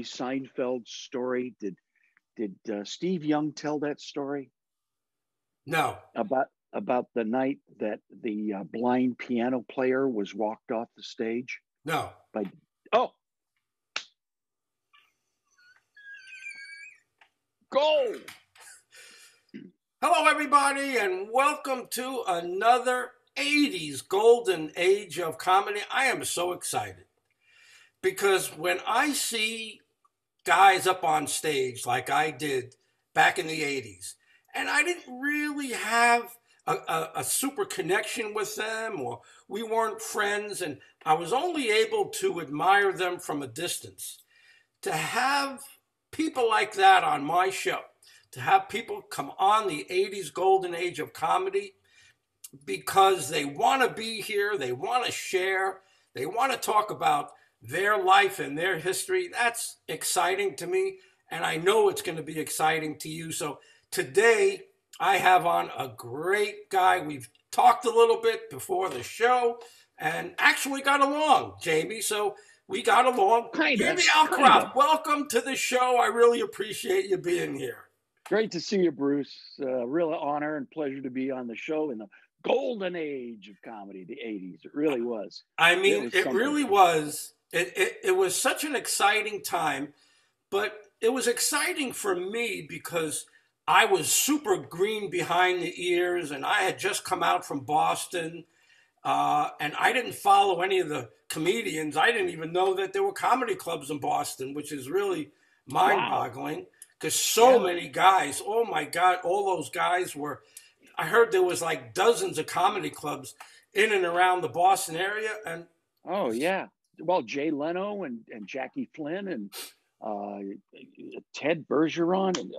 Seinfeld story? Did Steve Young tell that story No, about the night that the blind piano player was walked off the stage no. by? Oh, gold! Hello, everybody, and welcome to another 80s golden age of comedy. I am so excited because when I see guys up on stage like I did back in the 80s, and I didn't really have a super connection with them, or we weren't friends, and I was only able to admire them from a distance. To have people like that on my show, to have people come on the 80s golden age of comedy because they want to be here, they want to share, they want to talk about their life and their history. That's exciting to me, and I know it's going to be exciting to you. So today I have on a great guy. We've talked a little bit before the show and actually got along, Jamie. So we got along. Jamie Alcroft, welcome to the show. I really appreciate you being here. Great to see you, Bruce. Real honor and pleasure to be on the show in the golden age of comedy, the 80s. It really was. I mean, it really was. It was such an exciting time, but it was exciting for me because I was super green behind the ears and I had just come out from Boston. And I didn't follow any of the comedians. I didn't even know that there were comedy clubs in Boston, which is really mind-boggling because so many guys, oh my God, all those guys were, I heard there was like dozens of comedy clubs in and around the Boston area. And oh, yeah. Well, Jay Leno and Jackie Flynn and Ted Bergeron and,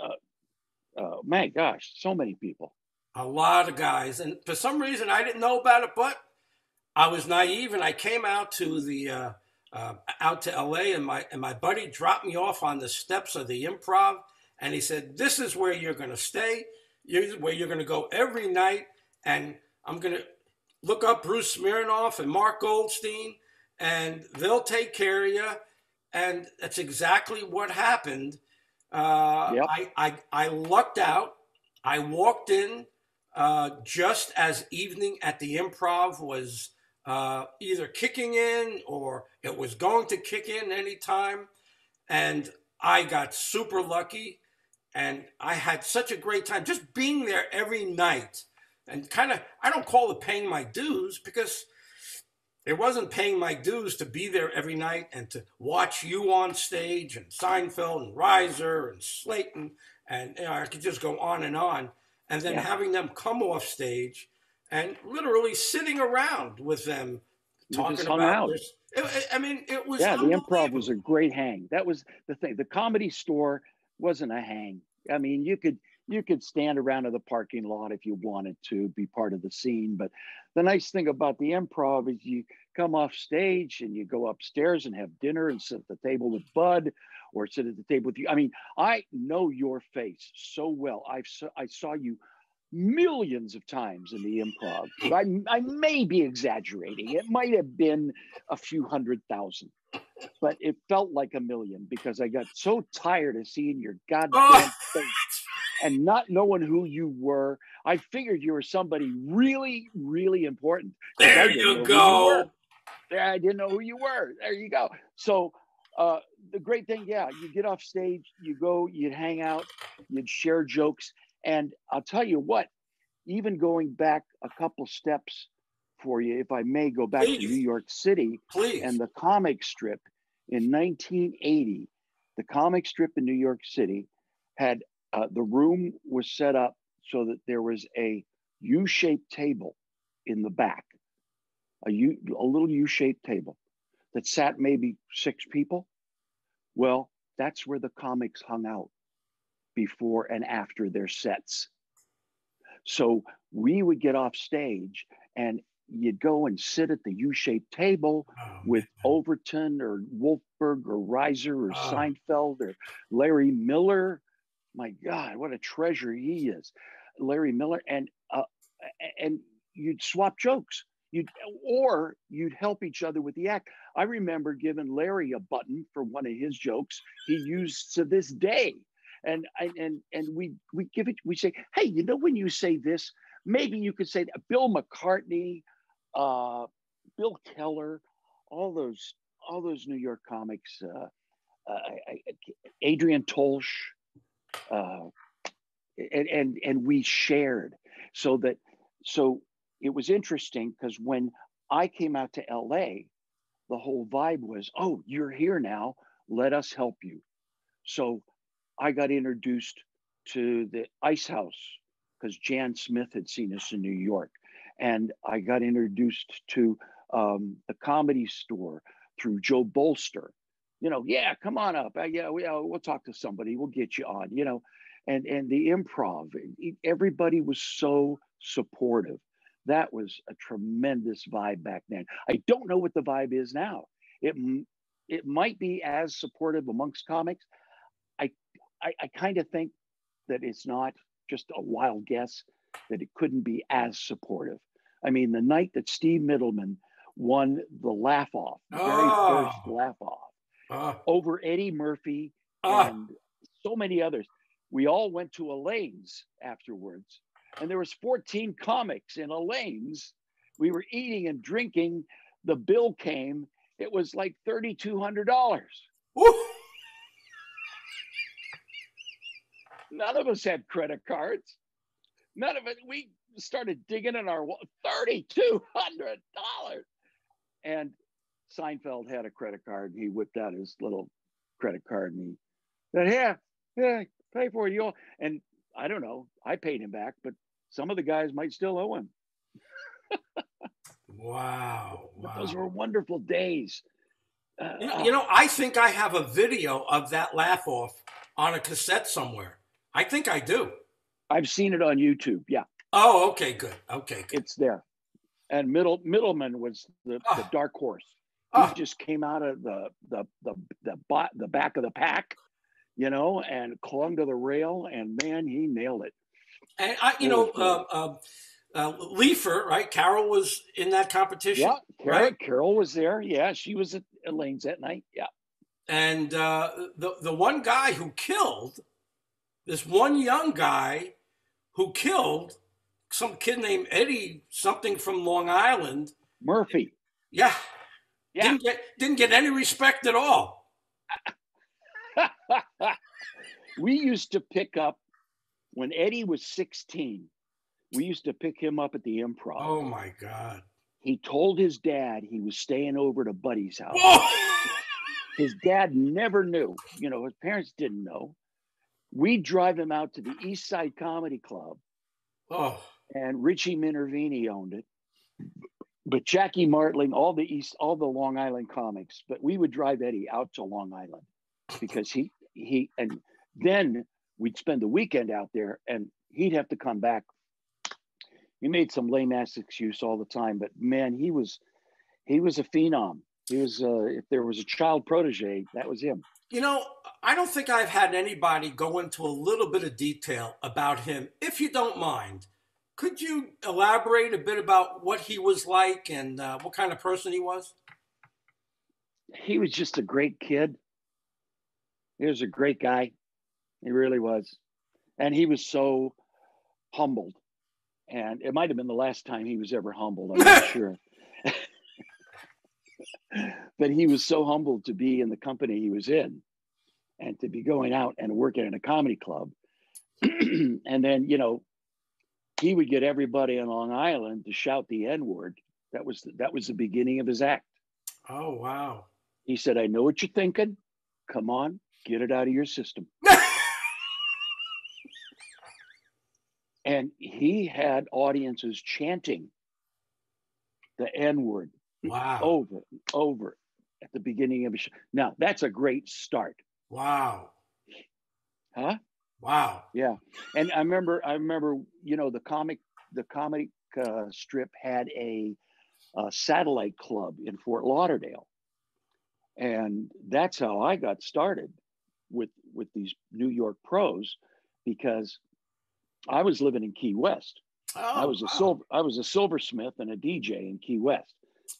my gosh, so many people. A lot of guys. And for some reason, I didn't know about it, but I was naive, and I came out to the out to LA, and my buddy dropped me off on the steps of the Improv, and he said, "This is where you're going to stay. This is where you're going to go every night, and I'm going to look up Bruce Smirnoff and Mark Goldstein, and they'll take care of you." And that's exactly what happened. I lucked out. I walked in just as evening at the Improv was either kicking in or it was going to kick in anytime. And I got super lucky and I had such a great time just being there every night. And kind of, I don't call it paying my dues because it wasn't paying my dues to be there every night and to watch you on stage and Seinfeld and Reiser and Slayton. And I could just go on. And then having them come off stage and literally sitting around with them talking about this. It was the Improv was a great hang. That was the thing. The Comedy Store wasn't a hang. I mean, you could stand around in the parking lot if you wanted to be part of the scene. But the nice thing about the Improv is you come off stage and you go upstairs and have dinner and sit at the table with Bud or sit at the table with you. I mean, I know your face so well. I saw you millions of times in the Improv. I may be exaggerating. It might have been a few 100,000, but it felt like a million because I got so tired of seeing your goddamn face and not knowing who you were. I figured you were somebody really, really important. There you go. I didn't know who you were. There you go. So the great thing, you get off stage, you go, you'd hang out, you'd share jokes. And I'll tell you what, even going back a couple steps for you, if I may go back to New York City and the comic strip in 1980, the comic strip in New York City had the room was set up so that there was a U-shaped table in the back, a little U-shaped table that sat maybe 6 people. Well, that's where the comics hung out before and after their sets. So we would get off stage and you'd go and sit at the U-shaped table with Overton or Wolfberg or Reiser or Seinfeld or Larry Miller. My God, what a treasure he is. Larry Miller. And you'd swap jokes. you'd help each other with the act. I remember giving Larry a button for one of his jokes he used to this day. And we give it, we say, hey, you know, when you say this, maybe you could say that. Bill McCartney, Bill Keller, all those New York comics, Adrian Tolsch, and we shared. So it was interesting because when I came out to LA, the whole vibe was, oh, you're here now, let us help you. So I got introduced to the Ice House because Jan Smith had seen us in New York. And I got introduced to the Comedy Store through Joe Bolster. You know, yeah, come on up. Yeah, we'll talk to somebody. We'll get you on, you know. And the Improv, everybody was so supportive. That was a tremendous vibe back then. I don't know what the vibe is now. It might be as supportive amongst comics. I kind of think that it's not, just a wild guess, that it couldn't be as supportive. I mean, the night that Steve Middleman won the Laugh Off, the very first Laugh Off, over Eddie Murphy and so many others, we all went to Elaine's afterwards, and there was 14 comics in Elaine's. We were eating and drinking. The bill came. It was like $3,200. None of us had credit cards. None of it. We started digging in our $3,200. And Seinfeld had a credit card. And he whipped out his little credit card and he said, "Yeah, pay for it." You all. And I don't know. I paid him back, but some of the guys might still owe him. Wow. Those were wonderful days. You know, I think I have a video of that Laugh Off on a cassette somewhere. I think I do. I've seen it on YouTube. Yeah. Oh, okay, good. Okay, good. It's there. And Middleman was the dark horse. He just came out of the back of the pack, you know, and clung to the rail. And man, he nailed it. And Leifer, right? Carol was in that competition. Yeah, right? Carol was there. Yeah, she was at Elaine's that night. Yeah. And the one guy who killed, this one young guy who killed some kid named Eddie something from Long Island. Murphy. Yeah. Didn't get any respect at all. We used to pick up, when Eddie was 16, we used to pick him up at the Improv. Oh my God. He told his dad he was staying over to Buddy's house. Whoa! His dad never knew. You know, his parents didn't know. We'd drive him out to the East Side Comedy Club. Oh. And Richie Minervini owned it. But Jackie Martling, all the Long Island comics, but we would drive Eddie out to Long Island because and then we'd spend the weekend out there and he'd have to come back. He made some lame ass excuse all the time, but man, he was a phenom. He was, if there was a child protege, that was him. You know, I don't think I've had anybody go into a little bit of detail about him. If you don't mind, could you elaborate a bit about what he was like and what kind of person he was? He was just a great kid. He was a great guy. He really was. And he was so humbled. And it might have been the last time he was ever humbled. I'm not sure. But he was so humbled to be in the company he was in and to be going out and working in a comedy club. And then, you know, he would get everybody on Long Island to shout the N-word. That was the beginning of his act. Oh, wow. He said, "I know what you're thinking. Come on, get it out of your system." And he had audiences chanting the N-word. Wow. Over and over at the beginning of a show. Now, that's a great start. Wow. Huh? Wow. Yeah. And I remember, you know, the comic strip had a satellite club in Fort Lauderdale. And that's how I got started with these New York pros, because I was living in Key West. Oh, wow. I was a silversmith and a DJ in Key West.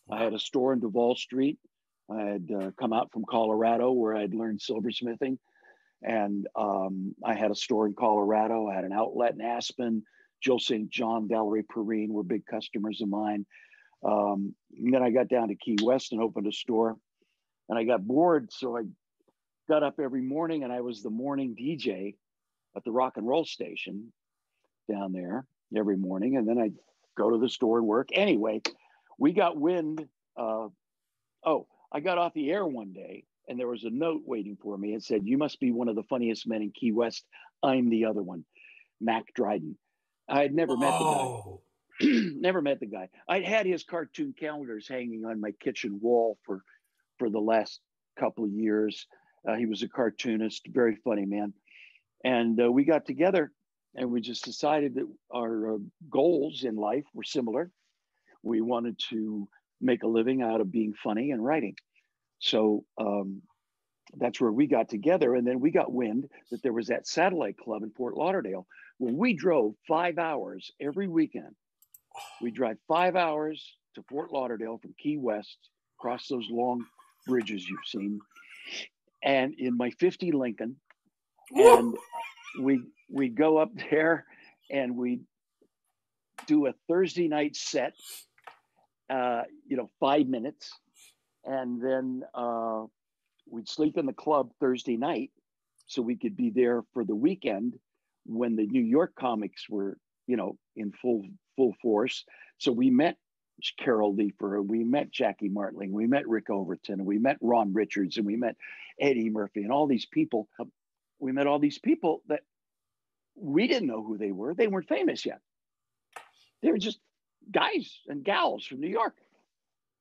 Wow. I had a store in Duval Street. I had come out from Colorado where I'd learned silversmithing. And I had a store in Colorado. I had an outlet in Aspen. Jill St. John, Valerie Perrine were big customers of mine. And then I got down to Key West and opened a store. And I got bored, so I got up every morning and I was the morning DJ at the rock and roll station down there every morning. And then I'd go to the store and work. Anyway, we got wind. I got off the air one day and there was a note waiting for me. It said, "You must be one of the funniest men in Key West. I'm the other one, Mack Dryden." I had never met the guy. Never met the guy. I'd had his cartoon calendars hanging on my kitchen wall for the last couple of years. He was a cartoonist, very funny man. And we got together and we just decided that our goals in life were similar. We wanted to make a living out of being funny and writing. So that's where we got together. And then we got wind that there was that satellite club in Fort Lauderdale. When we drove 5 hours every weekend, we drive 5 hours to Fort Lauderdale from Key West, across those long bridges you've seen, and in my 50 Lincoln. And we go up there and we do a Thursday night set, 5 minutes. And then we'd sleep in the club Thursday night so we could be there for the weekend when the New York comics were, in full force. So we met Carol Leifer, we met Jackie Martling, we met Rick Overton, we met Ron Richards, and we met Eddie Murphy, and all these people. We met all these people that we didn't know who they were. They weren't famous yet. They were just guys and gals from New York.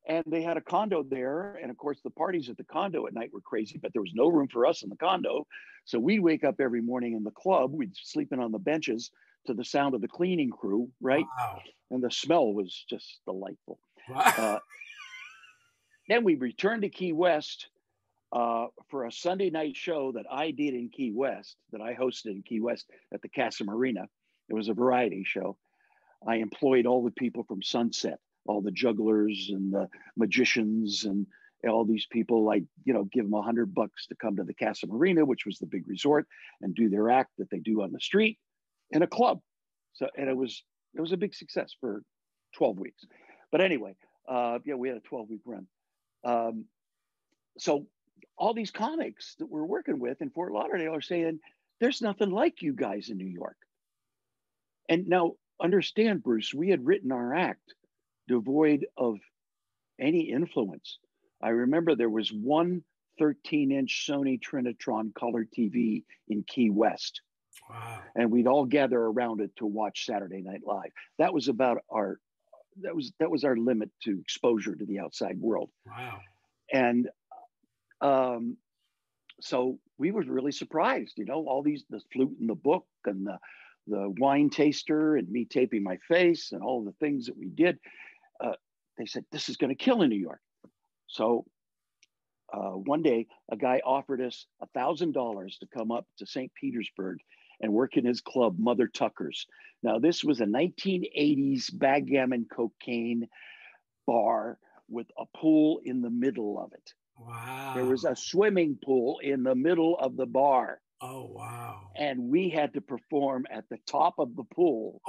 And they had a condo there. And of course, the parties at the condo at night were crazy, but there was no room for us in the condo. So we'd wake up every morning in the club. We'd sleep in on the benches to the sound of the cleaning crew, right? Wow. And the smell was just delightful. Wow. Then we returned to Key West for a Sunday night show that I did in Key West, that I hosted in Key West at the Casa Marina. It was a variety show. I employed all the people from Sunset, all the jugglers and the magicians and all these people. I, give them $100 to come to the Casa Marina, which was the big resort, and do their act that they do on the street in a club. So, and it was a big success for 12 weeks. But anyway, we had a 12-week run. So all these comics that we're working with in Fort Lauderdale are saying, "There's nothing like you guys in New York." And now understand, Bruce, we had written our act devoid of any influence. I remember there was one 13-inch Sony Trinitron color TV in Key West. Wow. And we'd all gather around it to watch Saturday Night Live. That was about that was our limit to exposure to the outside world. Wow. And so we were really surprised, all the flute in the book and the wine taster and me taping my face and all the things that we did. They said, "This is going to kill in New York." So one day, a guy offered us $1,000 to come up to St. Petersburg and work in his club, Mother Tucker's. Now, this was a 1980s backgammon cocaine bar with a pool in the middle of it. Wow. There was a swimming pool in the middle of the bar. Oh, wow. And we had to perform at the top of the pool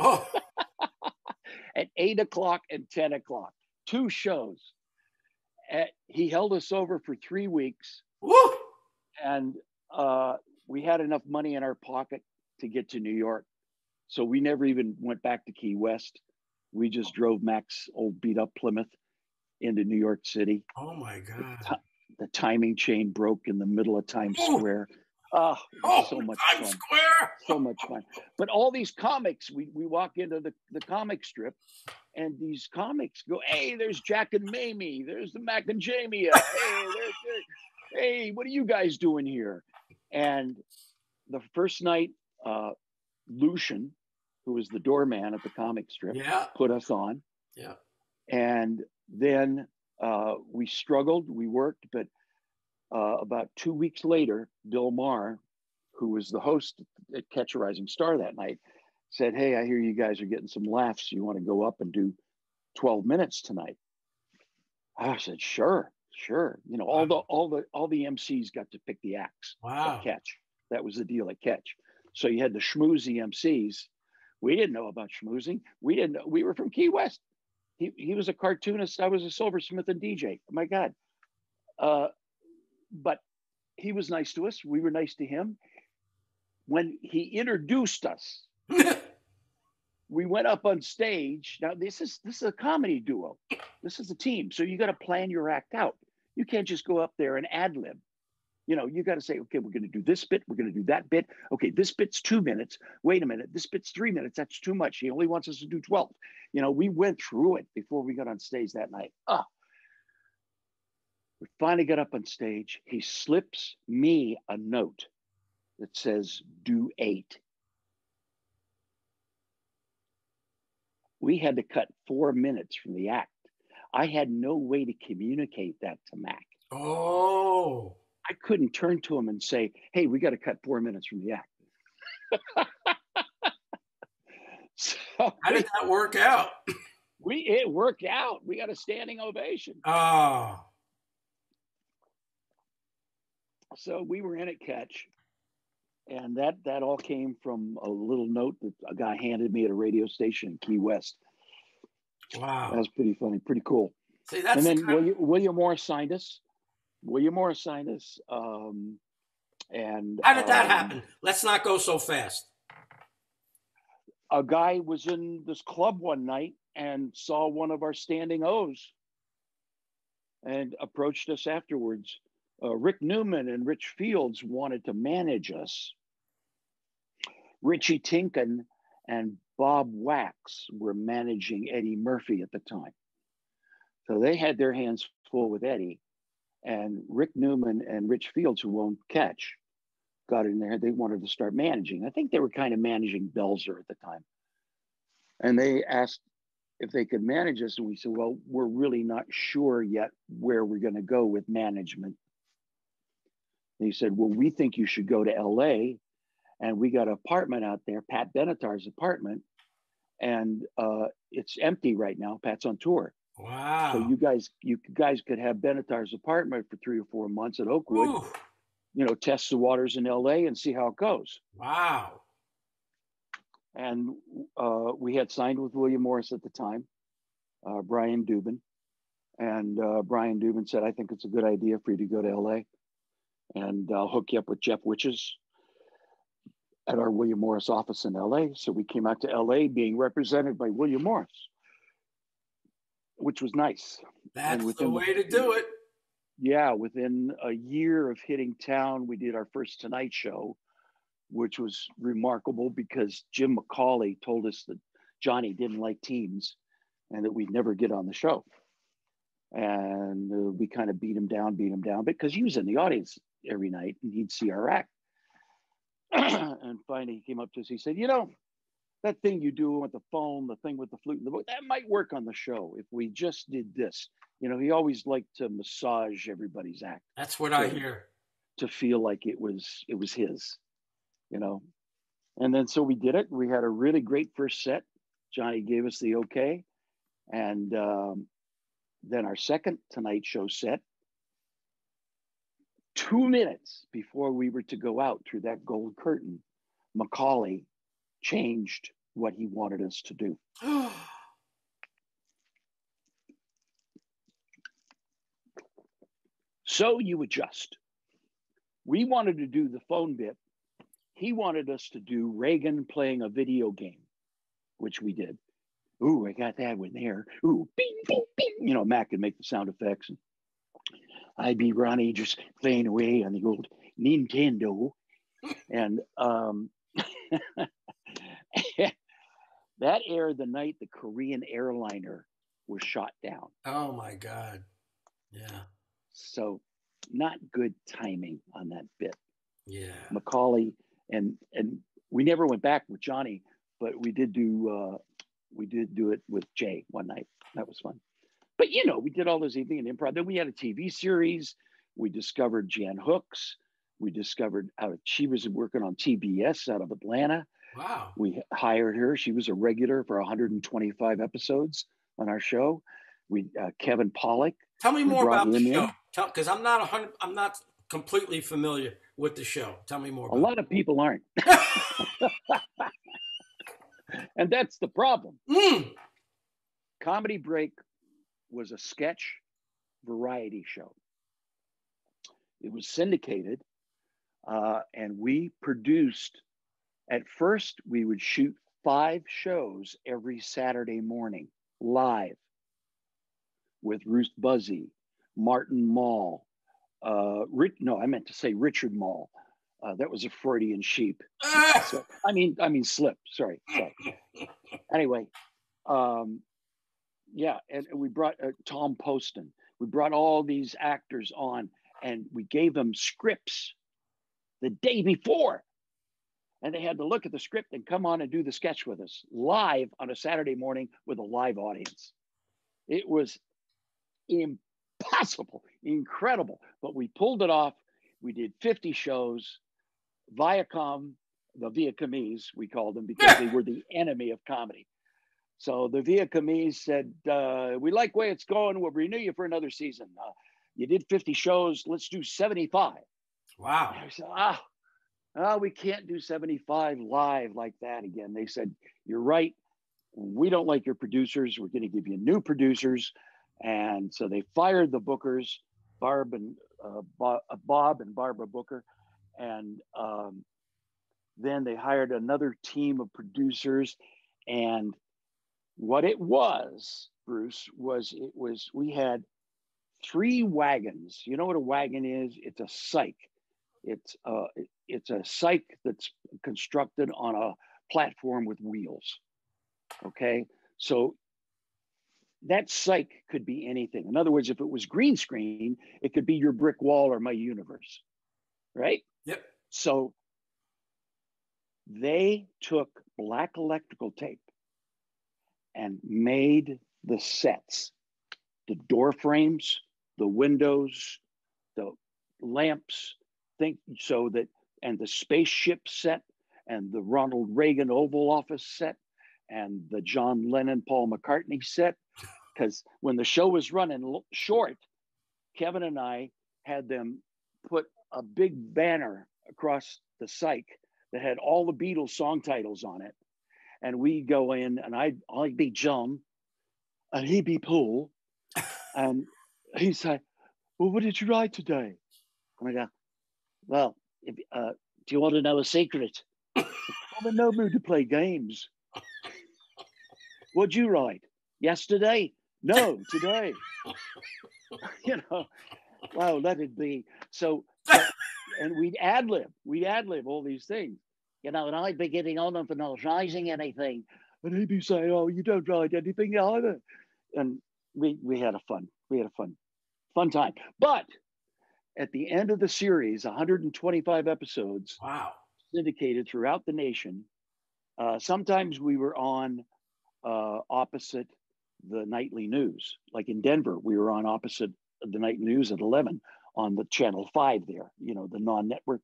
at 8 o'clock and 10 o'clock. 2 shows. He held us over for 3 weeks. Woo! And we had enough money in our pocket to get to New York. So we never even went back to Key West. We just drove Mack's old beat up Plymouth into New York City. Oh my God. The timing chain broke in the middle of Times Square. So much Times fun. Square. So much fun. But all these comics, we walk into the comic strip, and these comics go, "Hey, there's Jack and Mamie. There's the Mack and Jamie. Hey, what are you guys doing here?" And the first night, Lucian, who was the doorman at the comic strip, put us on. Yeah. And then we struggled, we worked, but about 2 weeks later, Bill Maher, who was the host at Catch a Rising Star that night, said, hey, I hear you guys are getting some laughs. You want to go up and do 12 minutes tonight? I said, sure. You know, Wow. all the MCs got to pick the acts Wow. at Catch. That was the deal at Catch. So you had the schmoozy MCs. We didn't know about schmoozing. We didn't know. We were from Key West. He was a cartoonist. I was a silversmith and DJ. Oh my God. But he was nice to us. We were nice to him. When he introduced us, we went up on stage. Now this is a comedy duo. This is a team. So you got to plan your act out. You can't just go up there and ad lib. You know, you got to say, okay, we're going to do this bit. We're going to do that bit. Okay, this bit's 2 minutes. Wait a minute. This bit's 3 minutes. That's too much. He only wants us to do 12. You know, we went through it before we got on stage that night. We finally got up on stage. He slips me a note that says, do 8. We had to cut 4 minutes from the act. I had no way to communicate that to Mack. Oh. I couldn't turn to him and say, hey, we got to cut 4 minutes from the act. So how did that work out? It worked out. We got a standing ovation. Oh. So we were in at Catch. And that all came from a little note that a guy handed me at a radio station in Key West. Wow. That was pretty funny, pretty cool. See, that's and then William Morris signed us. And how did that happen? Let's not go so fast. A guy was in this club one night and saw one of our standing O's and approached us afterwards. Rick Newman and Rich Fields wanted to manage us. Richie Tinkin and Bob Wax were managing Eddie Murphy at the time. So they had their hands full with Eddie. And Rick Newman and Rich Fields, who owned Catch, got in there. They wanted to start managing. I think they were kind of managing Belzer at the time. And they asked if they could manage us. And we said, well, we're really not sure yet where we're going to go with management. And he said, well, we think you should go to LA. And we got an apartment out there, Pat Benatar's apartment. And it's empty right now. Pat's on tour. Wow. So you guys could have Benatar's apartment for 3 or 4 months at Oakwood. Ooh. You know, test the waters in LA and see how it goes. Wow. And we had signed with William Morris at the time, Brian Dubin. And Brian Dubin said, I think it's a good idea for you to go to LA. And I'll hook you up with Jeff Witches at our William Morris office in LA. So we came out to LA being represented by William Morris, which was nice. That's the way to do it. Yeah, within a year of hitting town, we did our first Tonight Show, which was remarkable because Jim McCauley told us that Johnny didn't like teams and that we'd never get on the show. And we kind of beat him down because he was in the audience every night and he'd see our act. And finally he came up to us, he said, you know, that thing you do with the phone, the thing with the flute and the book, that might work on the show if we just did this. You know, he always liked to massage everybody's act. That's what I hear. To feel like it was his, you know. And then so we did it. We had a really great first set. Johnny gave us the okay. And then our second Tonight Show set, 2 minutes before we were to go out through that gold curtain, McCauley changed what he wanted us to do. So you adjust. We wanted to do the phone bit. He wanted us to do Reagan playing a video game, which we did. Ooh, I got that one there. Ooh, bing, bing, bing. You know, Mac could make the sound effects. And I'd be Ronnie just playing away on the old Nintendo. And that aired the night the Korean airliner was shot down. Oh, my God. Yeah. So not good timing on that bit. Yeah. McCauley, and we never went back with Johnny, but we did do it with Jay one night. That was fun. But, you know, we did all those evening and improv. Then we had a TV series. We discovered Jan Hooks. We discovered she was working on TBS out of Atlanta. Wow. We hired her. She was a regular for 125 episodes on our show. We Kevin Pollak. Tell me We more brought about the him show. in. Because I'm not completely familiar with the show. Tell me more A about lot of people aren't, and that's the problem. Comedy Break was a sketch variety show. It was syndicated, and we produced. At first, we would shoot 5 shows every Saturday morning live with Ruth Buzzy, Martin Mull. No, I meant to say Richard Mull. That was a Freudian sheep. So, I mean slip. Sorry. Anyway, yeah, and we brought Tom Poston. We brought all these actors on, and we gave them scripts the day before. And they had to look at the script and come on and do the sketch with us live on a Saturday morning with a live audience. It was impossible, incredible, but we pulled it off. We did 50 shows. Viacom, the Vietnamese, we called them because they were the enemy of comedy. So the Vietnamese said, we like the way it's going. We'll renew you for another season. You did 50 shows. Let's do 75. Wow. And I said, we can't do 75 live like that again. They said, you're right. We don't like your producers. We're going to give you new producers. And so they fired the bookers, Bob and Barbara Booker. And then they hired another team of producers. And what it was, Bruce, we had 3 wagons. You know what a wagon is? It's a cyc. It's a cyc that's constructed on a platform with wheels. Okay, so that cyc could be anything. In other words, if it was green screen, it could be your brick wall or my universe, right? Yep. So they took black electrical tape and made the sets, the door frames, the windows, the lamps, and the spaceship set, and the Ronald Reagan Oval Office set, and the John Lennon, Paul McCartney set. Because when the show was running short, Kevin and I had them put a big banner across the cyc that had all the Beatles song titles on it. And we go in, and I'd be John, and he'd be Paul. And he'd say, well, what did you write today? And I go, well, do you want to know a secret? I'm in no mood to play games. What'd you write? Yesterday? No, today. Well, let it be. So, and we'd ad lib all these things, and I'd be getting on them for not writing anything. And he'd be saying, oh, you don't write anything either. And we had a fun time. But at the end of the series, 125 episodes, wow, syndicated throughout the nation. Sometimes we were on opposite the nightly news. Like in Denver, we were on opposite the night news at 11 on the Channel 5 there, the non-network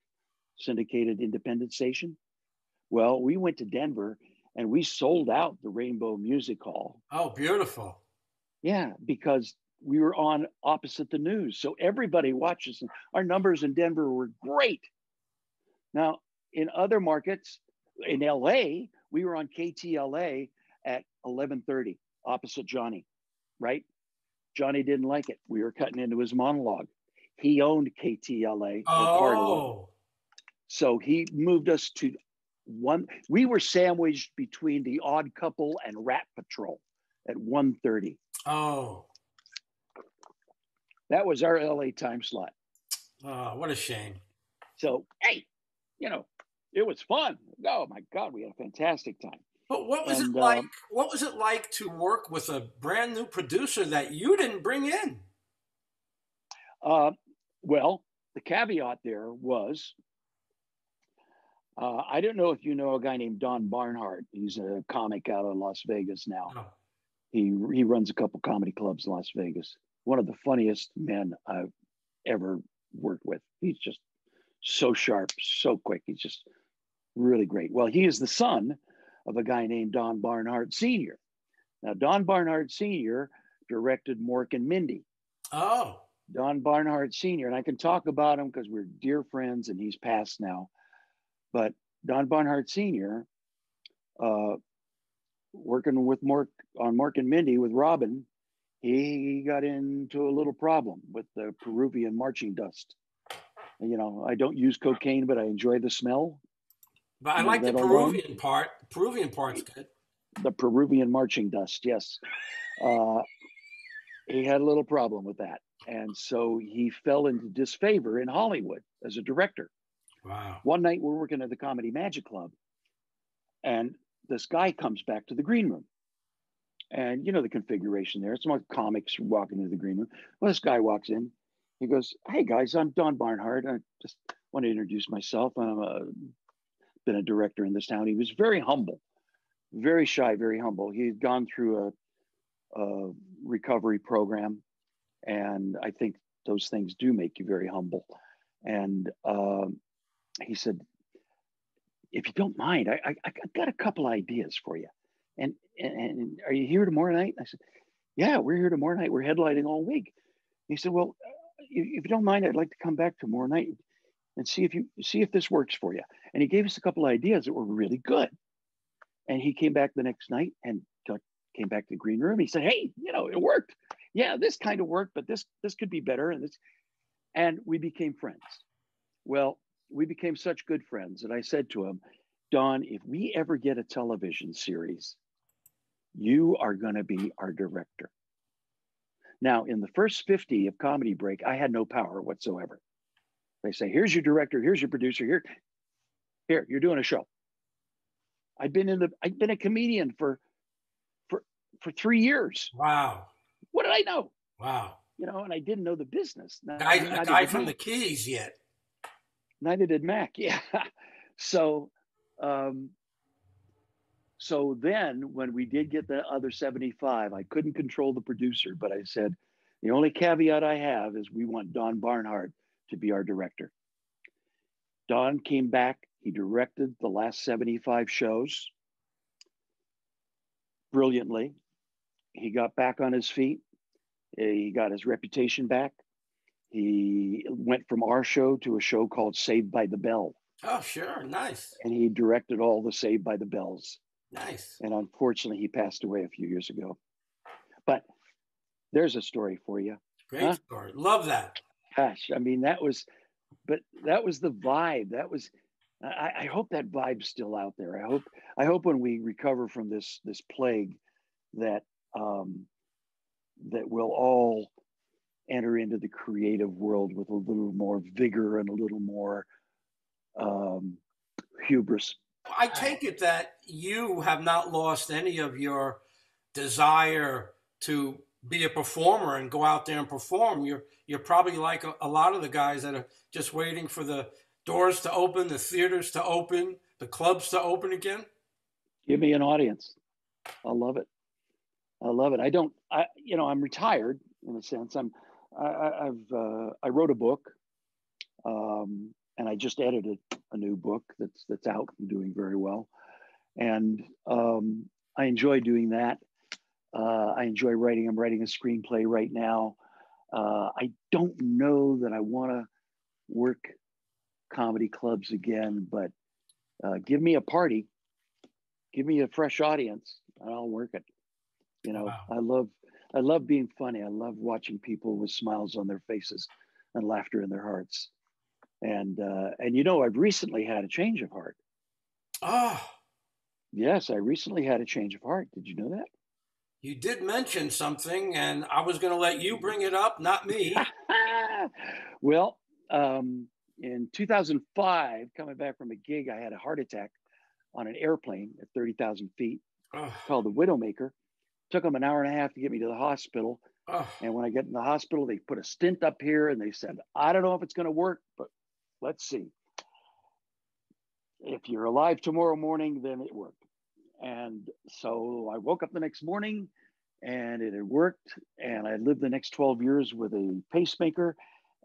syndicated independent station. Well, we went to Denver and we sold out the Rainbow Music Hall. Oh, beautiful. Yeah, because we were on opposite the news. So everybody watches. Our numbers in Denver were great. Now, in other markets, in LA, we were on KTLA at 11:30, opposite Johnny, right? Johnny didn't like it. We were cutting into his monologue. He owned KTLA, or part of it. So he moved us to one. We were sandwiched between The Odd Couple and Rat Patrol at 1:30. Oh. That was our LA time slot. Oh, what a shame. So, hey, it was fun. Oh my God, we had a fantastic time. But what was it like? What was it like to work with a brand new producer that you didn't bring in? Well, the caveat there was, I don't know if you know a guy named Don Barnhart. He's a comic out of Las Vegas now. Oh. He runs a couple comedy clubs in Las Vegas. One of the funniest men I've ever worked with. He's just so sharp, so quick. He's just really great. Well, he is the son of a guy named Don Barnhart Sr. Now, Don Barnhart Sr. directed Mork and Mindy. Oh. Don Barnhart Sr., and I can talk about him because we're dear friends and he's passed now. But Don Barnhart Sr., working with Mork on Mork and Mindy with Robin, he got into a little problem with the Peruvian marching dust. You know, I don't use cocaine, but I enjoy the smell. But I like the Peruvian part. The Peruvian part's good. The Peruvian marching dust, yes. He had a little problem with that. And so he fell into disfavor in Hollywood as a director. Wow. One night we're working at the Comedy Magic Club, and this guy comes back to the green room. And you know the configuration there. Some comics walking into the green room. Well, this guy walks in. He goes, "Hey guys, I'm Don Barnhart. I just want to introduce myself. Been a director in this town." He was very humble, very shy, very humble. He had gone through a recovery program, and I think those things do make you very humble. And he said, "If you don't mind, I got a couple ideas for you. And are you here tomorrow night?" I said, "Yeah, we're here tomorrow night. We're headlining all week." He said, "Well, if you don't mind, I'd like to come back tomorrow night and see if this works for you." And he gave us a couple of ideas that were really good. And he came back the next night and came back to the green room. He said, "Hey, you know, it worked. Yeah, this kind of worked, but this could be better." And we became friends. Well, we became such good friends that I said to him, "Don, if we ever get a television series, you are going to be our director." Now, in the first 50 of Comedy Break, I had no power whatsoever. They say, "Here's your director, here's your producer, here, you're doing a show." I'd been a comedian for 3 years. Wow. What did I know? Wow. You know, and I didn't know the business. A guy from the Keys yet. Neither did Mac. Yeah. So then when we did get the other 75, I couldn't control the producer, but I said, the only caveat I have is we want Don Barnhart to be our director. Don came back. He directed the last 75 shows brilliantly. He got back on his feet. He got his reputation back. He went from our show to a show called Saved by the Bell. Oh, sure. Nice. And he directed all the Saved by the Bells. Nice. And unfortunately, he passed away a few years ago. But there's a story for you. Great story. Love that. Gosh, I mean, that was the vibe. I hope that vibe's still out there. I hope when we recover from this plague that that we'll all enter into the creative world with a little more vigor and a little more hubris. I take it that you have not lost any of your desire to be a performer and go out there and perform. You're probably like a lot of the guys that are just waiting for the doors to open, the theaters to open, the clubs to open again. Give me an audience. I love it. I love it. I'm retired in a sense. I wrote a book, and I just edited a new book that's out and doing very well. And I enjoy doing that. I enjoy writing. I'm writing a screenplay right now. I don't know that I want to work comedy clubs again, but give me a party, give me a fresh audience, and I'll work it. You know, wow. I love being funny. I love watching people with smiles on their faces and laughter in their hearts. And you know, I've recently had a change of heart. Oh, yes, I recently had a change of heart. Did you know that? You did mention something, and I was going to let you bring it up, not me. Well, in 2005, coming back from a gig, I had a heart attack on an airplane at 30,000 feet called the Widowmaker. Took them an hour and a half to get me to the hospital. And when I get in the hospital, they put a stent up here and they said, "I don't know if it's going to work, but let's see. If you're alive tomorrow morning, then it worked." And so I woke up the next morning and it had worked. And I lived the next 12 years with a pacemaker,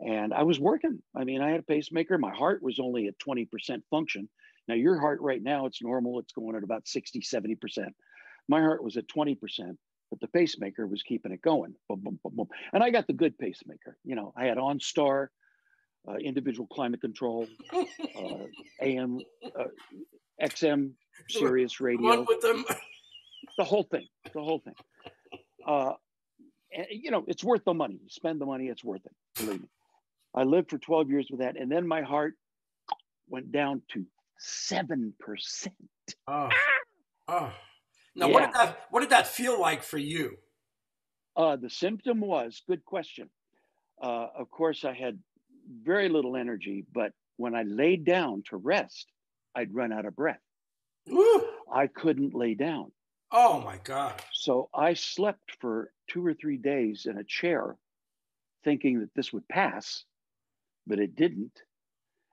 and I was working. I mean, I had a pacemaker. My heart was only at 20% function. Now, your heart right now, it's normal. It's going at about 60, 70%. My heart was at 20%, but the pacemaker was keeping it going. Boom, boom, boom, boom. And I got the good pacemaker. You know, I had on Starr, individual climate control, AM, XM, Sirius radio. With them. The whole thing. And, you know, it's worth the money. You spend the money, it's worth it. Believe me. I lived for 12 years with that. And then my heart went down to 7%. Oh. Oh. Now, Yeah. what did that feel like for you? The symptom was, good question. Of course, I had very little energy, but when I laid down to rest, I'd run out of breath. Woo. I couldn't lay down. Oh my God. So I slept for 2 or 3 days in a chair thinking that this would pass, but it didn't.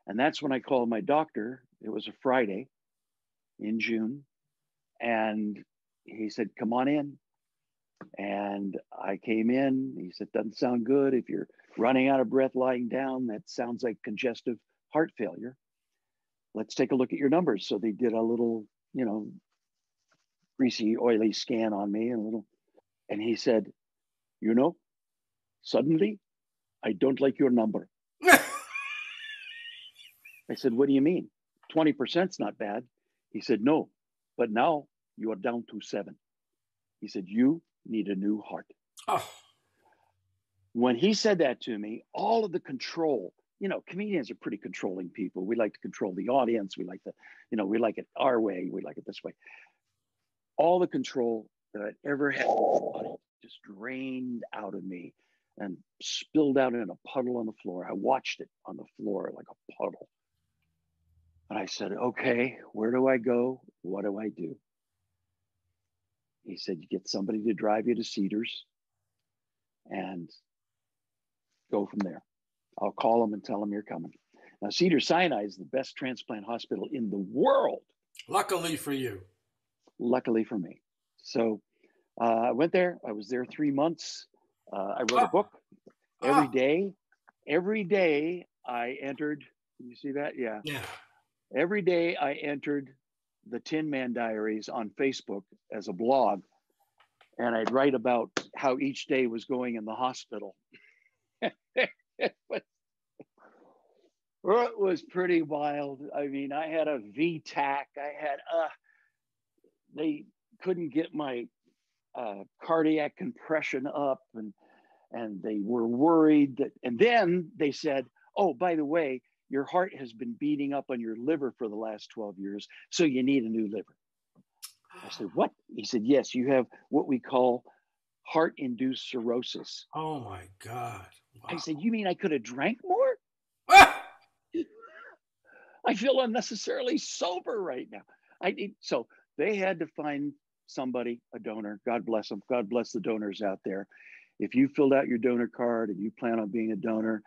And that's when I called my doctor. It was a Friday in June. And he said, come on in. And I came in. He said, doesn't sound good. If you're running out of breath lying down, that sounds like congestive heart failure. Let's take a look at your numbers. So they did a little, you know, greasy, oily scan on me and he said, you know, suddenly I don't like your number. I said, what do you mean? 20%'s not bad. He said, no, but now you are down to 7. He said, you need a new heart. Oh. When he said that to me, all of the control, you know, comedians are pretty controlling people. We like to control the audience. We like to, you know, we like it our way. We like it this way. All the control that I'd ever had just drained out of me and spilled out in a puddle on the floor. I watched it on the floor like a puddle. And I said, okay, where do I go? What do I do? He said, you get somebody to drive you to Cedars and go from there. I'll call them and tell them you're coming. Now, Cedars-Sinai is the best transplant hospital in the world. Luckily for you. Luckily for me. So I went there. I was there 3 months. I wrote a book. Every day I entered. Can you see that? Yeah. Yeah. Every day I entered the Tin Man Diaries on Facebook as a blog. And I'd write about how each day was going in the hospital. It was pretty wild. I mean, I had a VTAC. They couldn't get my cardiac compression up, and they were worried that. And then they said, "Oh, by the way, your heart has been beating up on your liver for the last 12 years, so you need a new liver." I said, "What?" He said, "Yes, you have what we call heart-induced cirrhosis." Oh my God. Wow. I said, "You mean I could have drank more? I feel unnecessarily sober right now." So they had to find somebody, a donor. God bless them. God bless the donors out there. If you filled out your donor card and you plan on being a donor,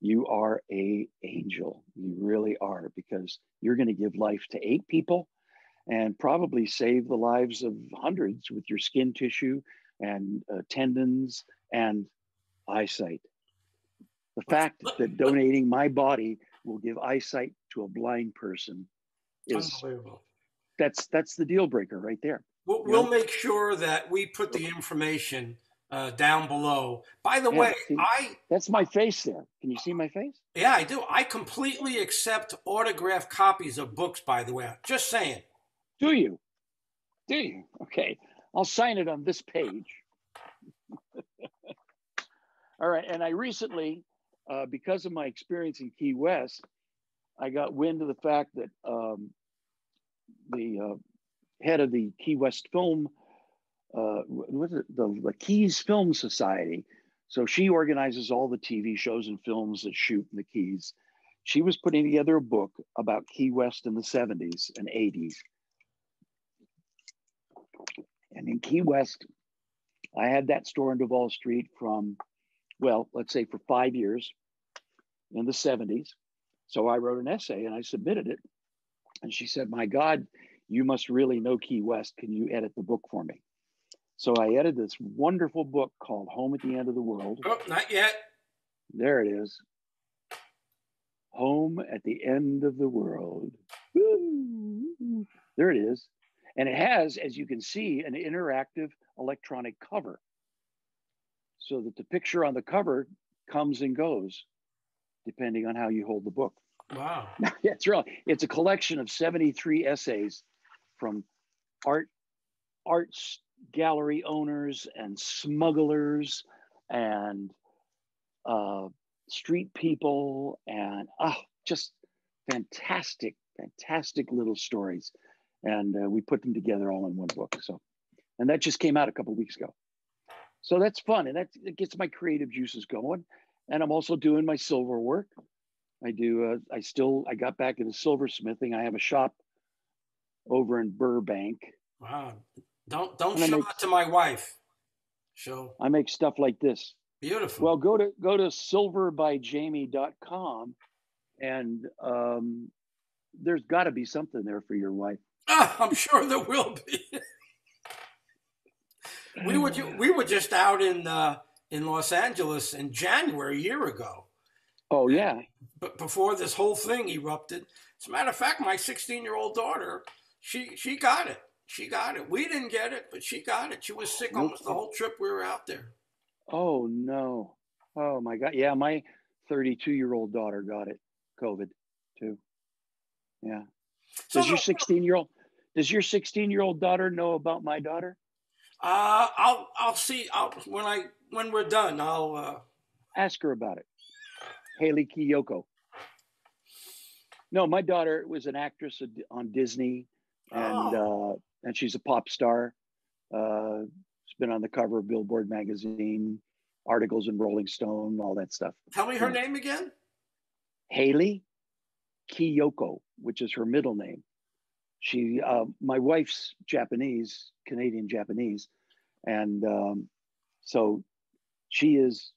you are an angel. You really are, because you're going to give life to 8 people and probably save the lives of hundreds with your skin tissue and tendons and eyesight. The fact that donating my body will give eyesight to a blind person is unbelievable. That's the deal breaker right there. We'll make sure that we put the information down below. By the way, that's my face there. Can you see my face? Yeah, I do. I completely accept autographed copies of books, by the way. Just saying. Do you? Okay. I'll sign it on this page. All right. And I recently, because of my experience in Key West, I got wind of the fact that the head of the Key West Film, was it the Keys Film Society? So she organizes all the TV shows and films that shoot in the Keys. She was putting together a book about Key West in the 70s and 80s. And in Key West, I had that store in Duval Street from, well, let's say for 5 years in the 70s. So I wrote an essay and I submitted it. And she said, "My God, you must really know Key West. Can you edit the book for me?" So I edited this wonderful book called Home at the End of the World. Oh, not yet. There it is. Home at the End of the World. There it is. And it has, as you can see, an interactive electronic cover, so that the picture on the cover comes and goes depending on how you hold the book. Wow. Yeah, it's a collection of 73 essays from art gallery owners and smugglers and street people, and just fantastic little stories. And we put them together all in one book. So, and that just came out a couple of weeks ago. So that's fun, and it gets my creative juices going. And I'm also doing my silver work. I got back into silversmithing. I have a shop over in Burbank. Wow. Don't show that to my wife. I make stuff like this. Beautiful. Well, go to silverbyjamie.com, and there's got to be something there for your wife. I'm sure there will be. We were just out in Los Angeles in January a year ago. Oh yeah. But before this whole thing erupted, as a matter of fact, my 16-year-old daughter, she got it. She got it. We didn't get it, but she got it. She was sick almost the whole trip we were out there. Oh no. Oh my God. Yeah, my 32-year-old daughter got it, COVID too. Yeah. Does your 16-year-old daughter know about my daughter? I'll see. When we're done, I'll ask her about it. Haley Kiyoko. No, my daughter was an actress on Disney, and she's a pop star. She's been on the cover of Billboard magazine, articles in Rolling Stone, all that stuff. Tell me her name again. Haley Kiyoko, which is her middle name. My wife's Japanese, Canadian Japanese, and so she is,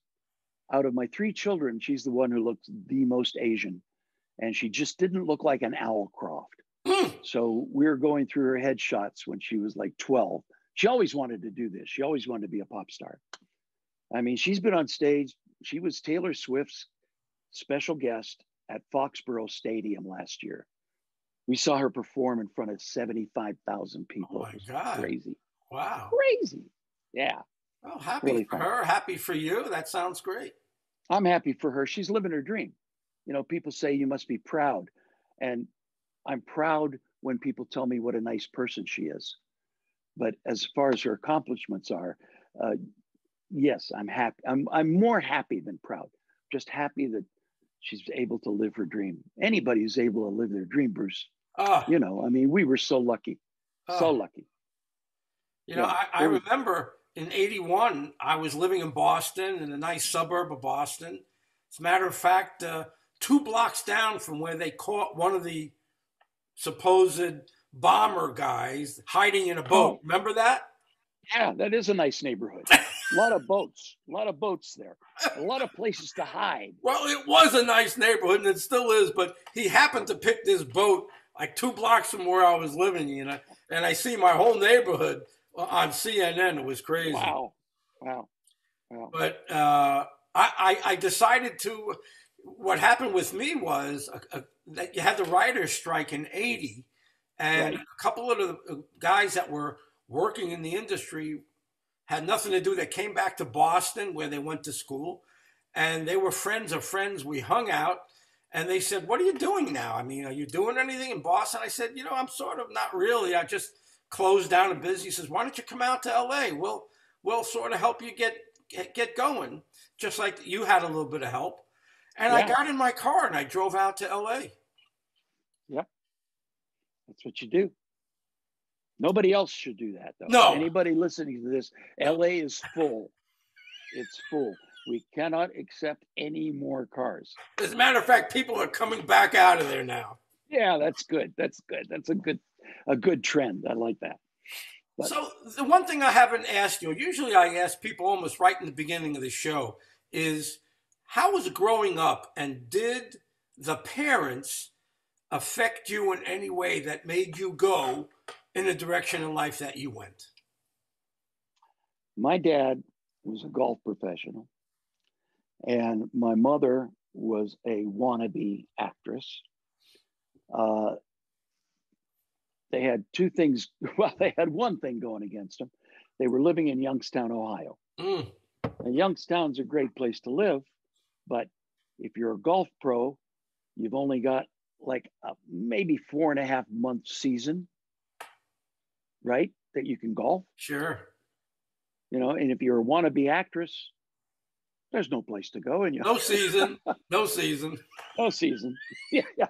out of my 3 children, she's the one who looks the most Asian, and she just didn't look like an Alcroft. So we were going through her headshots when she was like 12. She always wanted to do this. She always wanted to be a pop star. I mean, she's been on stage. She was Taylor Swift's special guest at Foxborough Stadium last year. We saw her perform in front of 75,000 people. Oh my God. Crazy. Wow. Crazy. Yeah. Oh, happy for her. Happy for you. That sounds great. I'm happy for her. She's living her dream. You know, people say you must be proud. And I'm proud when people tell me what a nice person she is. But as far as her accomplishments are, yes, I'm happy. I'm more happy than proud. Just happy that she's able to live her dream. Anybody who's able to live their dream, Bruce. You know, I mean, we were so lucky. So lucky. You know, I remember in 81, I was living in Boston, in a nice suburb of Boston. As a matter of fact, 2 blocks down from where they caught one of the supposed bomber guys hiding in a boat. Remember that? Yeah, that is a nice neighborhood. A lot of boats there. A lot of places to hide. Well, it was a nice neighborhood, and it still is, but he happened to pick this boat like 2 blocks from where I was living, you know, and I see my whole neighborhood on CNN. It was crazy. Wow. But I decided to, what happened with me was that you had the writer's strike in 80, and a couple of the guys that were working in the industry had nothing to do. They came back to Boston where they went to school, and they were friends of friends. We hung out, and they said, "What are you doing now? I mean, are you doing anything in Boston?" I said, "You know, I'm sort of not really. I just closed down a business." He says, "Why don't you come out to LA? We'll sort of help you get going, just like you had a little bit of help." And I got in my car and I drove out to LA. Yep. That's what you do. Nobody else should do that, though. No. Anybody listening to this, LA is full. It's full. We cannot accept any more cars. As a matter of fact, people are coming back out of there now. Yeah, that's good. That's good. That's a good trend. I like that. But, so the one thing I haven't asked you, usually I ask people almost right in the beginning of the show, is how was growing up, and did the parents affect you in any way that made you go in the direction in life that you went? My dad was a golf professional, and my mother was a wannabe actress. they had two things. Well, they had one thing going against them. They were living in Youngstown, Ohio. Mm. And Youngstown's a great place to live, but if you're a golf pro, you've only got like a maybe 4.5 month season, right? That you can golf. Sure. You know, and if you're a wannabe actress, there's no place to go. And no season, no season, no season. Yeah.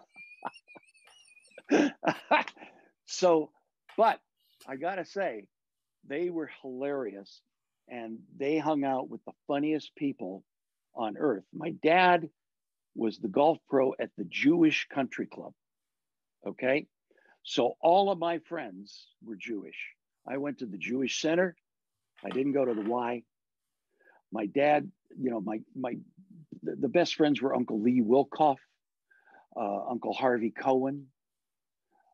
So, but I gotta say, they were hilarious, and they hung out with the funniest people on earth. My dad was the golf pro at the Jewish Country Club. Okay. So all of my friends were Jewish. I went to the Jewish Center. I didn't go to the Y. My dad, you know, the best friends were Uncle Lee Wilkoff, Uncle Harvey Cohen,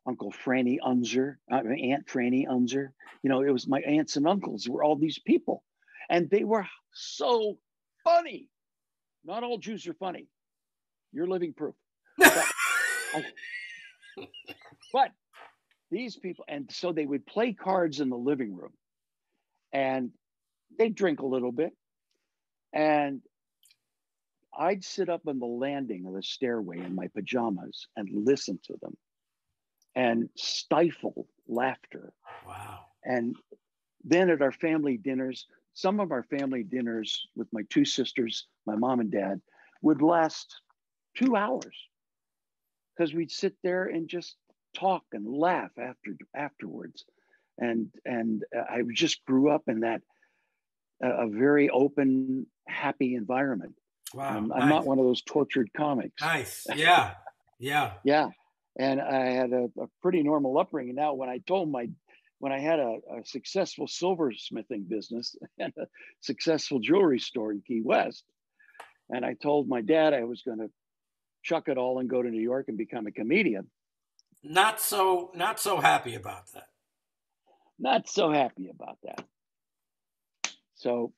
Uncle Franny Unzer, Aunt Franny Unzer. You know, it was my aunts and uncles were all these people, and they were so funny. Not all Jews are funny. You're living proof. But these people, and so they would play cards in the living room, and they'd drink a little bit, and I'd sit up on the landing of the stairway in my pajamas and listen to them and stifle laughter. Wow. And then at our family dinners, some of our family dinners with my two sisters, my mom and dad, would last 2 hours because we'd sit there and just talk and laugh afterwards. And I just grew up in that a very open, happy environment. Wow. I'm not one of those tortured comics. Nice. Yeah. Yeah. Yeah. And I had a pretty normal upbringing. Now, when I had a successful silversmithing business and a successful jewelry store in Key West, and I told my dad I was going to chuck it all and go to New York and become a comedian. Not so happy about that. Not so happy about that. So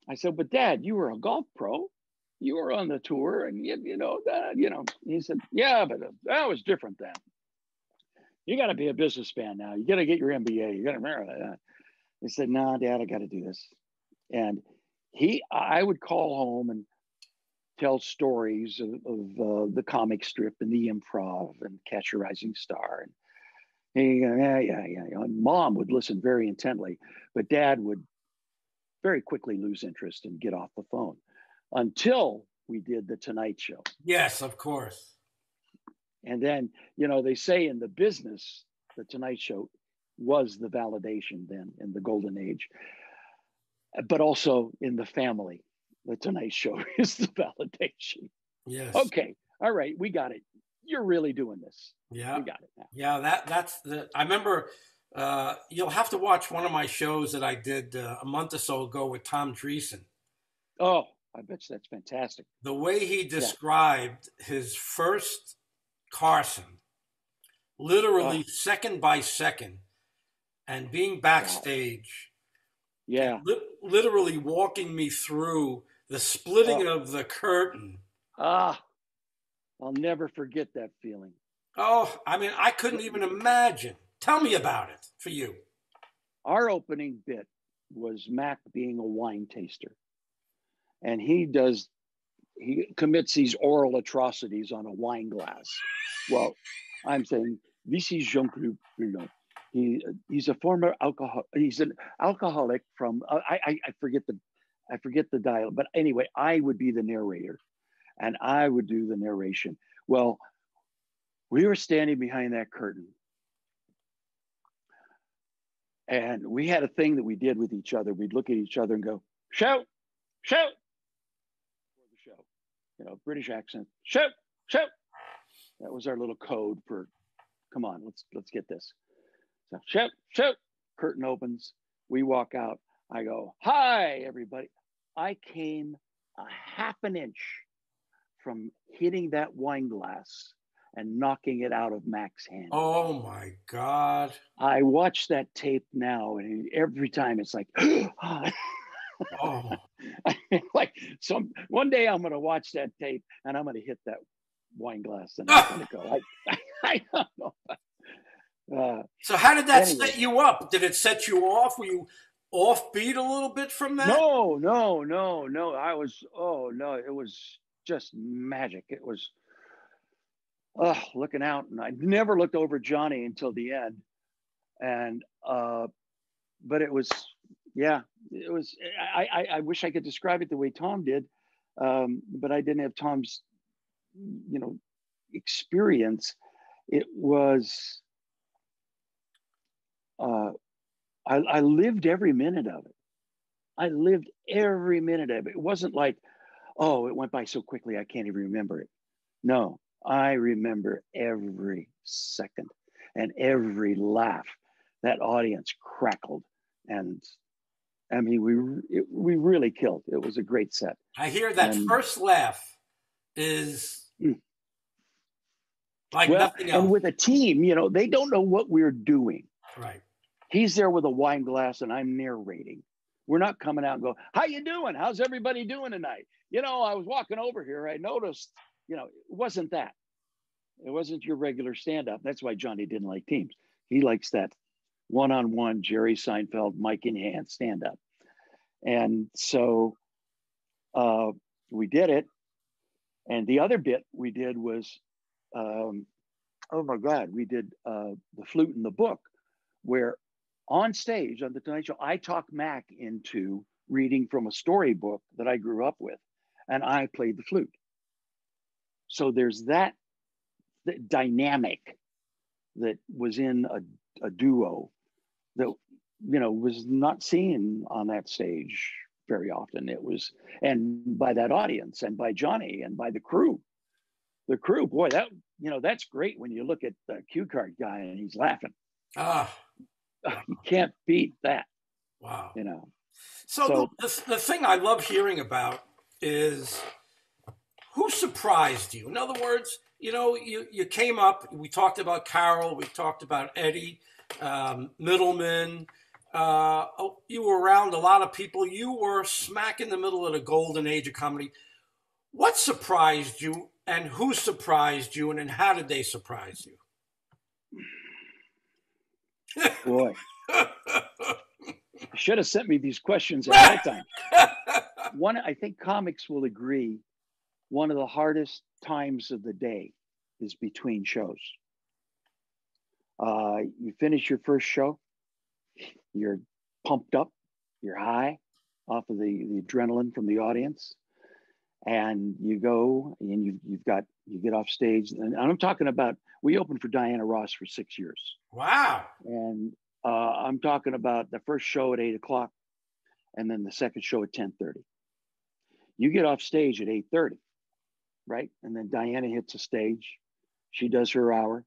I said, but Dad, you were a golf pro. You were on the tour, and you know. He said, yeah, but that was different then. You got to be a businessman now. You got to get your MBA. You got to marry that. He said, nah, Dad, I got to do this. And I would call home and tell stories of the comic strip and the improv and Catch a Rising Star. And he, yeah. And Mom would listen very intently, but Dad would very quickly lose interest and get off the phone until we did the Tonight Show. Yes, of course. And then, you know, they say in the business, the Tonight Show was the validation then in the golden age, but also in the family, the Tonight Show is the validation. Yes. Okay. All right. We got it. You're really doing this. Yeah. We got it now. Yeah. That's I remember, you'll have to watch one of my shows that I did a month or so ago with Tom Dreesen. Oh, I bet you that's fantastic. The way he described his first Carson, literally second by second, and being backstage. Yeah. Literally walking me through the splitting of the curtain. I'll never forget that feeling. Oh, I mean, I couldn't even imagine. Tell me about it for you. Our opening bit was Mack being a wine taster. And he commits these oral atrocities on a wine glass. Well, I'm saying, this is Jean-Claude Bruno. He's a former alcohol. He's an alcoholic from, I forget the dial, but anyway, I would be the narrator and I would do the narration. Well, we were standing behind that curtain and we had a thing that we did with each other. We'd look at each other and go, shout, shout. For the show, you know, British accent, shout, shout. That was our little code for, come on, let's get this. So shout, shout. Curtain opens. We walk out. I go, hi, everybody. I came a half an inch from hitting that wine glass and knocking it out of Mack's hand. Oh my God. I watch that tape now, and every time it's like, oh. Like one day I'm going to watch that tape and I'm going to hit that wine glass and I'm going to go. I don't know. So how did that Anyway. set you up? Did it set you off? Were you offbeat a little bit from that? No. I was, oh no, it was just magic. It was, looking out, and I never looked over Johnny until the end. And, but it was, yeah, it was, I wish I could describe it the way Tom did. But I didn't have Tom's, experience. It was, I lived every minute of it. I lived every minute of it. It wasn't like, oh, it went by so quickly I can't even remember it. No, I remember every second and every laugh. That audience crackled, and I mean, we really killed. It was a great set. I hear that And, first laugh is like well, nothing else. and with a team, they don't know what we're doing. Right. He's there with a wine glass, and I'm narrating. We're not coming out and go, "How you doing? How's everybody doing tonight?" I was walking over here. I noticed, it wasn't that. It wasn't your regular stand-up. That's why Johnny didn't like teams. He likes that one-on-one Jerry Seinfeld, Mike in hand stand-up. And so we did it. And the other bit we did was, oh my God, we did The Flute in the Book, where on stage on the Tonight Show, I talked Mack into reading from a storybook that I grew up with, and I played the flute. So there's that dynamic that was in a duo that, was not seen on that stage very often. It was, and by that audience and by Johnny and by the crew. The crew, boy, that's great when you look at the cue card guy and he's laughing. Wow. You can't beat that. Wow. So the thing I love hearing about is who surprised you. In other words, you came up, we talked about Carol, we talked about Eddie, Middleman. You were around a lot of people. You were smack in the middle of the golden age of comedy. What surprised you, and who surprised you, and how did they surprise you? Boy, should have sent me these questions ahead of time. I think comics will agree, one of the hardest times of the day is between shows. You finish your first show, you're pumped up, you're high off of the adrenaline from the audience, and you go and you get off stage. And I'm talking about, we opened for Diana Ross for 6 years. Wow. And I'm talking about the first show at 8:00 and then the second show at 10:30. You get off stage at 8:30, right? And then Diana hits the stage. She does her hour,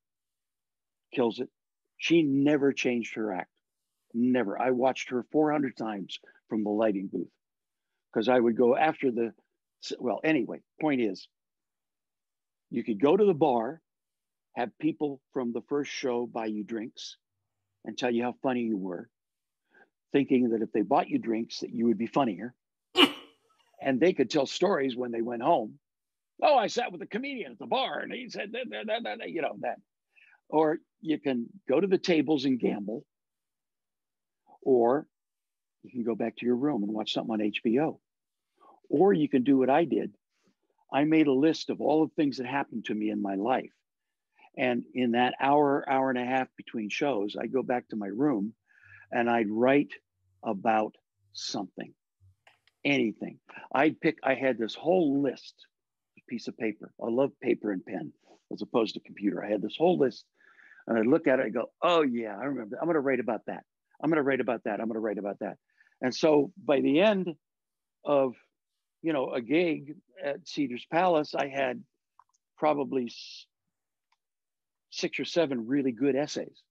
kills it. She never changed her act. Never. I watched her 400 times from the lighting booth because I would go after anyway, point is, you could go to the bar, have people from the first show buy you drinks and tell you how funny you were, thinking that if they bought you drinks that you would be funnier. And they could tell stories when they went home. Oh, I sat with a comedian at the bar and he said that. Or you can go to the tables and gamble, or you can go back to your room and watch something on HBO. Or you can do what I did. I made a list of all the things that happened to me in my life. And in that hour and a half between shows, I'd go back to my room and I'd write about something, anything. I had this whole list, piece of paper. I love paper and pen as opposed to computer. I had this whole list and I'd look at it and go, oh yeah, I remember. I'm going to write about that. I'm going to write about that. I'm going to write about that. And so by the end of, a gig at Cedars Palace, I had probably 6 or 7 really good essays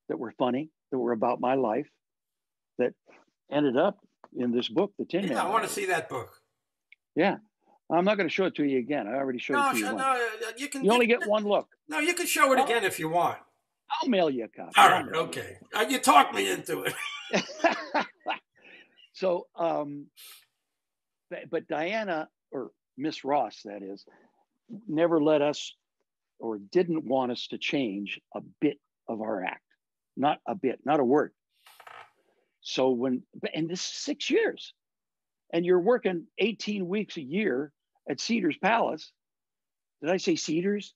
that were funny, that were about my life, that ended up in this book, The Tin Man. Yeah, I want to see that book. Yeah. I'm not going to show it to you again. I already showed it to you once. You only get one look. No, you can show it again if you want. I'll mail you a copy. All right, okay. You talked me into it. So, but Diana, or Miss Ross, that is, never let us, or didn't want us to change a bit of our act, not a bit, not a word. So and this is 6 years, and you're working 18 weeks a year at Cedars Palace. Did I say Cedars?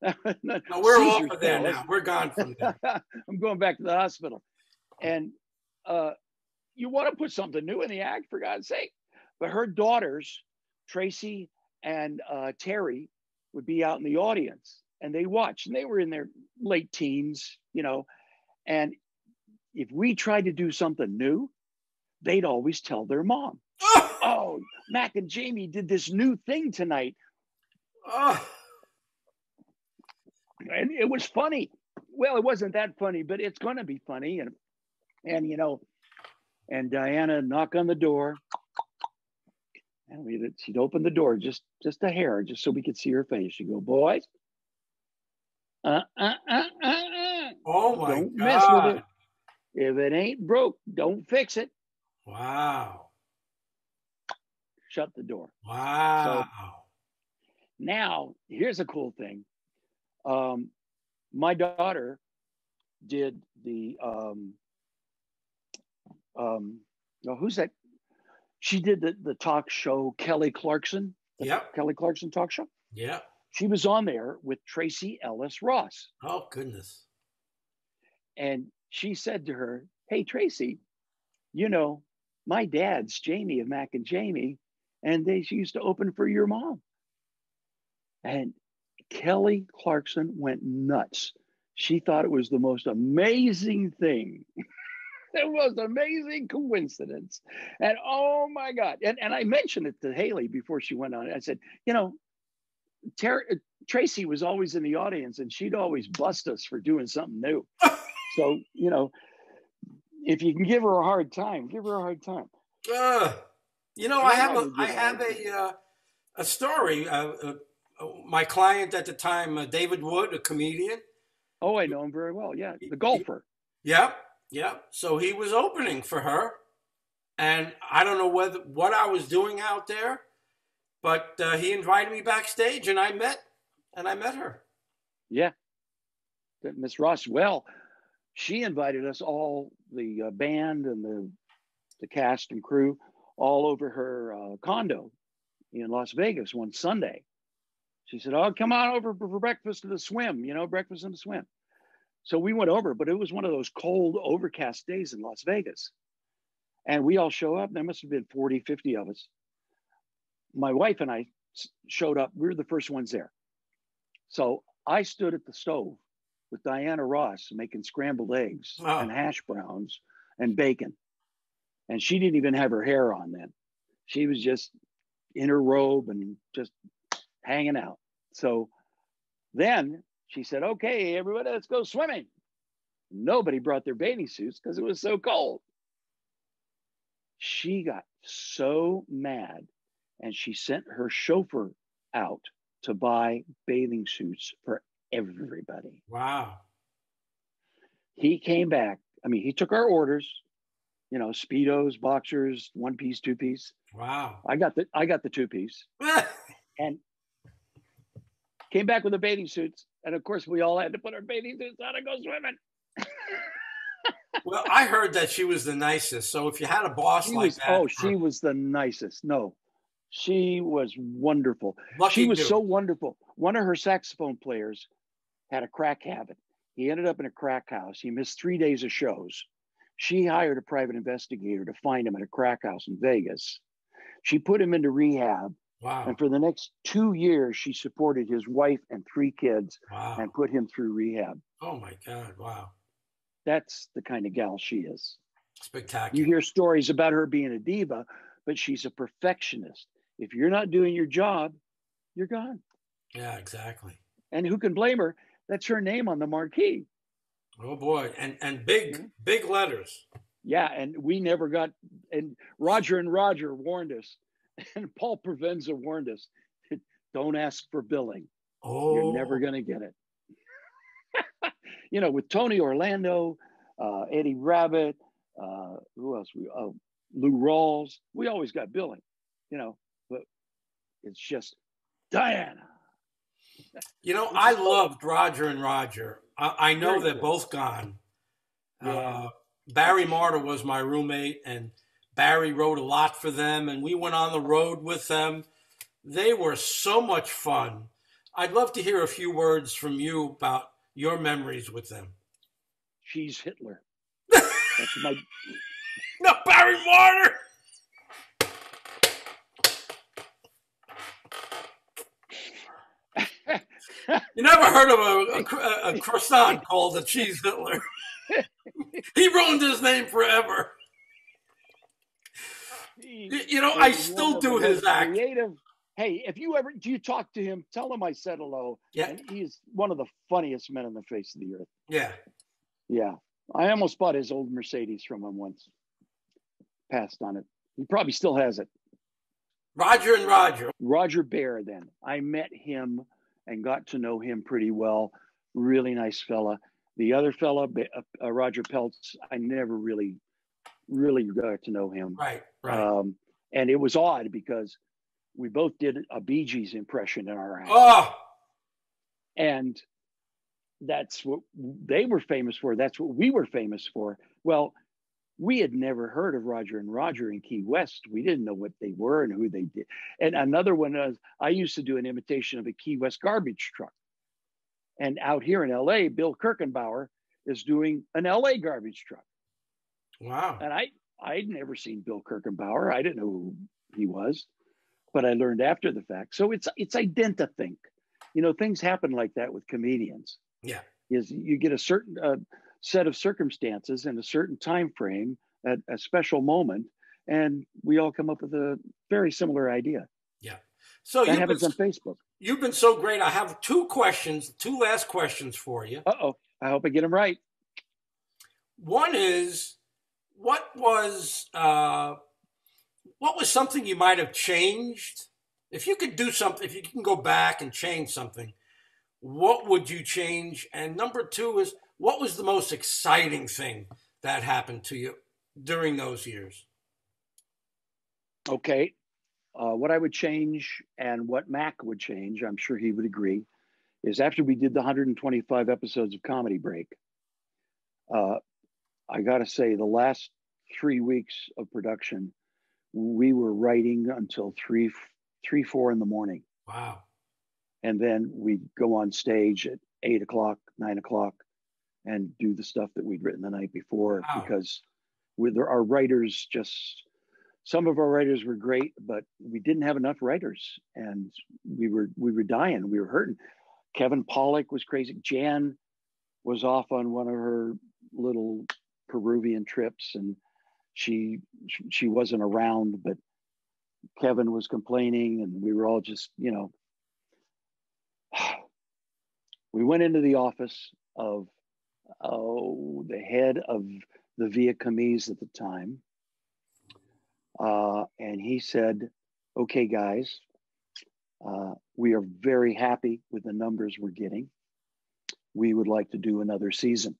No, we're Caesar's off of there Palace. now. We're gone from there. I'm going back to the hospital. And you want to put something new in the act, for God's sake. But her daughters, Tracy and Terry, would be out in the audience, and they watched, and they were in their late teens, and if we tried to do something new, they'd always tell their mom, oh, Mack and Jamie did this new thing tonight. And it was funny. Well, it wasn't that funny, but it's going to be funny. And Diana knock on the door, and she'd open the door just a hair, just so we could see her face. She'd go, boys, Oh my don't God. mess with it. If it ain't broke, don't fix it. Wow. Shut the door. Wow. So now, here's a cool thing. My daughter did the who's that? She did the talk show, Kelly Clarkson. Yep. Kelly Clarkson talk show. Yeah. She was on there with Tracy Ellis Ross. Oh, goodness. And she said to her, hey, Tracy, my dad's Jamie of Mack and Jamie, and she used to open for your mom. And Kelly Clarkson went nuts. She thought it was the most amazing thing. It was an amazing coincidence. And oh my God. And I mentioned it to Haley before she went on. I said, Tracy was always in the audience, and she'd always bust us for doing something new. So, if you can give her a hard time, give her a hard time. I have a story. My client at the time, David Wood, a comedian. Oh, I know him very well. Yeah, the golfer. Yep. So he was opening for her, and I don't know what I was doing out there, but he invited me backstage, and I met her. Yeah, Miss Ross. Well, she invited us all, the band and the cast and crew, all over her condo in Las Vegas one Sunday. She said, oh, come on over for breakfast at the swim, breakfast in the swim. So we went over, but it was one of those cold, overcast days in Las Vegas. And we all show up. There must have been 40, 50 of us. My wife and I showed up. We were the first ones there. So I stood at the stove with Diana Ross making scrambled eggs and hash browns and bacon. And she didn't even have her hair on then. She was just in her robe and just hanging out. So then she said, okay, everybody, let's go swimming. Nobody brought their bathing suits because it was so cold. She got so mad, and she sent her chauffeur out to buy bathing suits for everybody. Wow. He came back. He took our orders, Speedos, boxers, 1-piece, 2-piece. Wow. I got the 2-piece. And came back with the bathing suits. And of course, we all had to put our bathing suits on and go swimming. Well, I heard that she was the nicest. So if you had a boss she was the nicest. No, she was wonderful. Lucky she was dude. So wonderful. One of her saxophone players had a crack habit. He ended up in a crack house. He missed 3 days of shows. She hired a private investigator to find him at a crack house in Vegas. She put him into rehab. Wow. And for the next 2 years, she supported his wife and 3 kids. Wow. And put him through rehab. Oh, my God. Wow. That's the kind of gal she is. Spectacular. You hear stories about her being a diva, but she's a perfectionist. If you're not doing your job, you're gone. Yeah, exactly. And who can blame her? That's her name on the marquee. Oh, boy. And big letters. Yeah, and we never got, and Roger warned us, and Paul Provenza warned us, don't ask for billing. Oh. You're never going to get it. With Tony Orlando, Eddie Rabbit, who else? Lou Rawls. We always got billing, but it's just Diana. I loved Roger and Roger. I know Very they're cool. both gone. Yeah. Barry Martyr was my roommate, and Barry wrote a lot for them, and we went on the road with them. They were so much fun. I'd love to hear a few words from you about your memories with them. She's Hitler. That's my. No, Barry Martyr! You never heard of a croissant called a cheese Hitler. He ruined his name forever. You know, I still do his act. Creative. Hey, if you ever do you talk to him, tell him I said hello. Yeah. And he's one of the funniest men on the face of the earth. Yeah. Yeah. I almost bought his old Mercedes from him once. Passed on it. He probably still has it. Roger and Roger. Roger Bear, then. I met him and got to know him pretty well. Really nice fella. The other fella, Roger Peltz, I never really got to know him. Right, right. And it was odd because we both did a Bee Gees impression in our act. Oh! And that's what they were famous for. That's what we were famous for. Well, we had never heard of Roger and Roger in Key West. We didn't know what they were and who they did. And another one was, I used to do an imitation of a Key West garbage truck. And out here in LA, Bill Kirchenbauer is doing an LA garbage truck. Wow. And I'd never seen Bill Kirchenbauer. I didn't know who he was, but I learned after the fact. So it's identithink. You know, things happen like that with comedians. Yeah. Is you get a certain set of circumstances in a certain time frame at a special moment, and we all come up with a very similar idea. Yeah. So that happens on Facebook. You've been so great. I have two last questions for you. Uh-oh. I hope I get them right. One is, what was something you might have changed? If you could do something, if you can go back and change something, what would you change? And number two is, what was the most exciting thing that happened to you during those years? Okay. What I would change and what Mack would change, I'm sure he would agree, is after we did the 125 episodes of Comedy Break, I got to say the last 3 weeks of production, we were writing until 4 in the morning. Wow. And then we'd go on stage at 8 o'clock, 9 o'clock, and do the stuff that we'd written the night before. Wow. Because our writers some of our writers were great, but we didn't have enough writers, and we were dying. We were hurting. Kevin Pollak was crazy. Jan was off on one of her little Peruvian trips, and she wasn't around, but Kevin was complaining, and we were all just, you know, we went into the office of the head of the Vietnamese at the time. And he said, okay, guys, we are very happy with the numbers we're getting. We would like to do another season,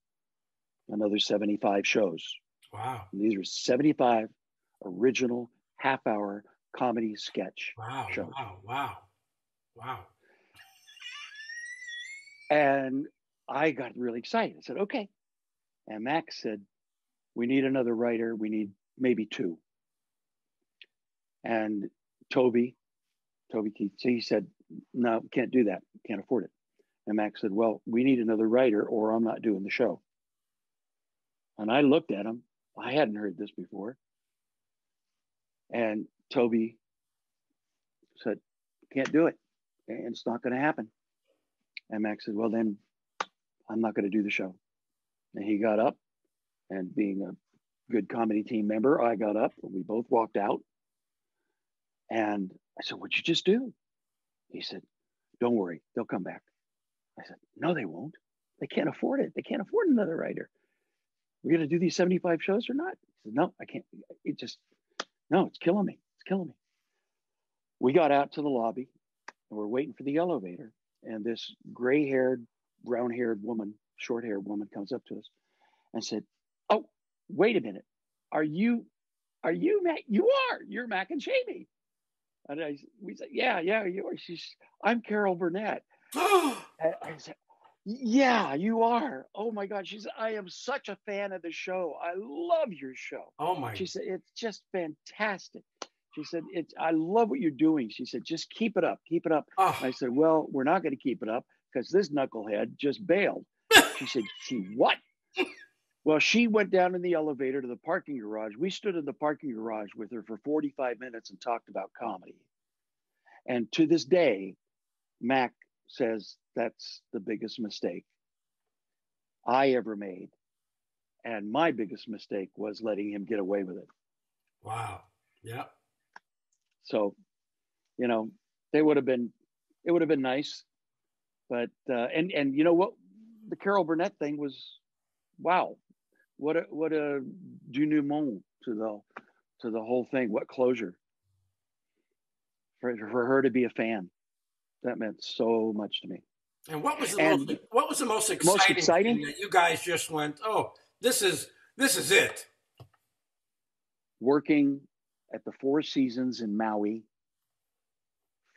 another 75 shows. Wow. And these are 75 original half-hour comedy sketch shows. Wow. And I got really excited. I said, okay. And Max said, we need another writer. We need maybe two. And Toby Keith, he said, no, can't do that. Can't afford it. And Max said, well, we need another writer or I'm not doing the show. And I looked at him. I hadn't heard this before. And Toby said, can't do it. And it's not going to happen. And Max said, well, then I'm not going to do the show. And he got up, and being a good comedy team member, I got up and we both walked out. And I said, what'd you just do? He said, don't worry, they'll come back. I said, no, they won't. They can't afford it. They can't afford another writer. We're going to do these 75 shows or not? He said, no, I can't. It's killing me. It's killing me. We got out to the lobby and we're waiting for the elevator. And this gray-haired, brown-haired woman, short-haired woman comes up to us and said, oh, wait a minute. Are you Mac? You are. You're Mack and Jamie. And we said, yeah, you are. I'm Carol Burnett. I said, Yeah, you are. Oh my God. She said, I am such a fan of the show. I love your show. Oh my. She said, it's just fantastic. She said, I love what you're doing. She said, just keep it up, keep it up. Oh. And I said, well, we're not going to keep it up because this knucklehead just bailed. She said, she what? Well, she went down in the elevator to the parking garage. We stood in the parking garage with her for 45 minutes and talked about comedy. And to this day, Mac says that's the biggest mistake I ever made. And my biggest mistake was letting him get away with it. Wow. Yeah. So, you know, it would have been nice. But, and you know what? The Carol Burnett thing was, wow. What a denouement to the whole thing. What closure for her to be a fan. That meant so much to me. And what was the most exciting thing that you guys just went, oh, this is it? Working at the Four Seasons in Maui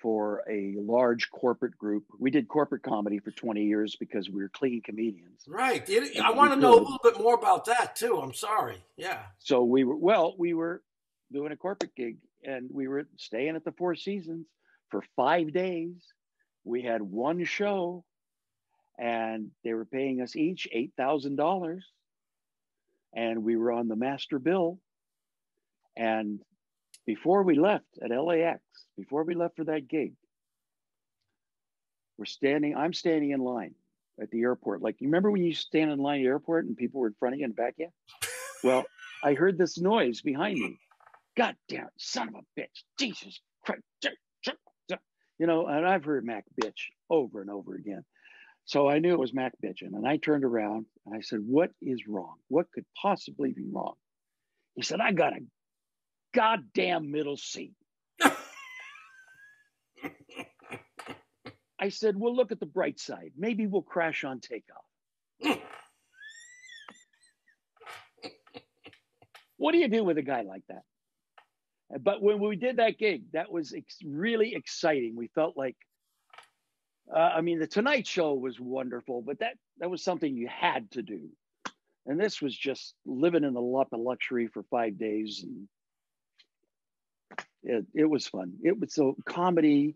for a large corporate group. We did corporate comedy for 20 years because we were clean comedians. Right. I want to know a little bit more about that too. I'm sorry. Yeah. So we were doing a corporate gig and we were staying at the Four Seasons for 5 days. We had one show and they were paying us each $8,000 and we were on the master bill. And before we left at LAX, before we left for that gig, I'm standing in line at the airport. Like, you remember when you stand in line at the airport and people were in front of you and back of you? Well, I heard this noise behind me. God damn, son of a bitch. Jesus Christ. You know, and I've heard Mac bitch over and over again. So I knew it was Mac bitching. And I turned around and I said, what is wrong? What could possibly be wrong? He said, I got a goddamn middle seat. I said, well, look at the bright side. Maybe we'll crash on takeoff. What do you do with a guy like that? But when we did that gig, that was really exciting. We felt like, I mean, the Tonight Show was wonderful, but that was something you had to do. And this was just living in the lap of luxury for 5 days. And it was fun. It was so comedy.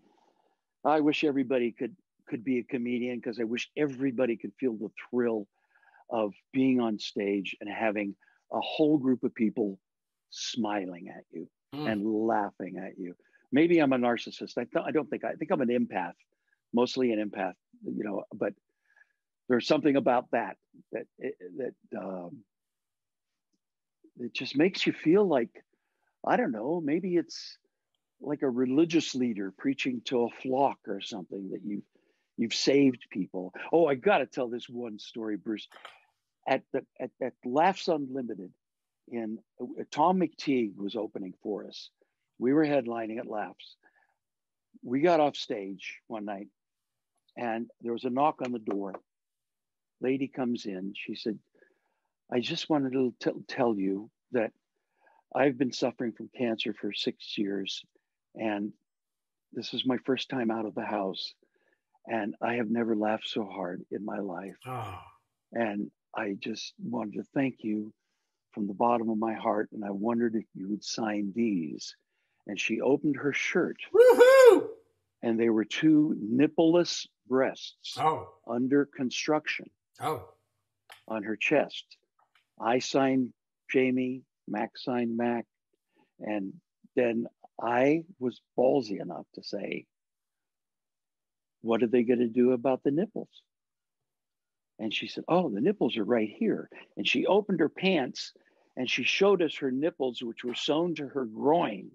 I wish everybody could be a comedian because I wish everybody could feel the thrill of being on stage and having a whole group of people smiling at you and laughing at you. Maybe I'm a narcissist. I think I'm an empath, mostly an empath, you know, but there's something about that it just makes you feel like, I don't know, maybe it's like a religious leader preaching to a flock or something, that you've saved people. Oh, I got to tell this one story, Bruce. At Laughs Unlimited, in Tom McTeague was opening for us. We were headlining at Laughs. We got off stage one night, and there was a knock on the door. Lady comes in. She said, "I just wanted to tell you that I've been suffering from cancer for 6 years, and this is my first time out of the house, and I have never laughed so hard in my life. Oh. And I just wanted to thank you from the bottom of my heart, and I wondered if you would sign these." And she opened her shirt. Woohoo! And they were 2 nippleless breasts under construction on her chest. I signed Jamie, Mac signed Mac, and then I was ballsy enough to say, what are they going to do about the nipples? And she said, oh, the nipples are right here. And she opened her pants and she showed us her nipples, which were sewn to her groin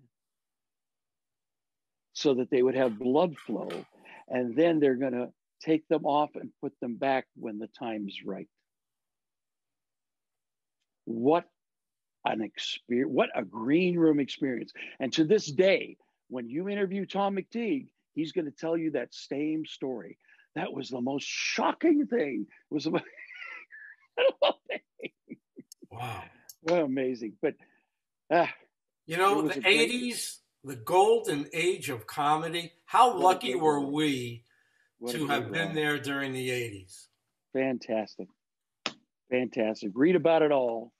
so that they would have blood flow. And then they're going to take them off and put them back when the time's right. What an experience, what a green room experience. And to this day, when you interview Tom McTeague, he's going to tell you that same story. That was the most shocking thing. It was the most wow. What amazing. But you know, the 80s, the golden age of comedy. How lucky were we to have been there during the 80s? Fantastic. Fantastic. Read about it all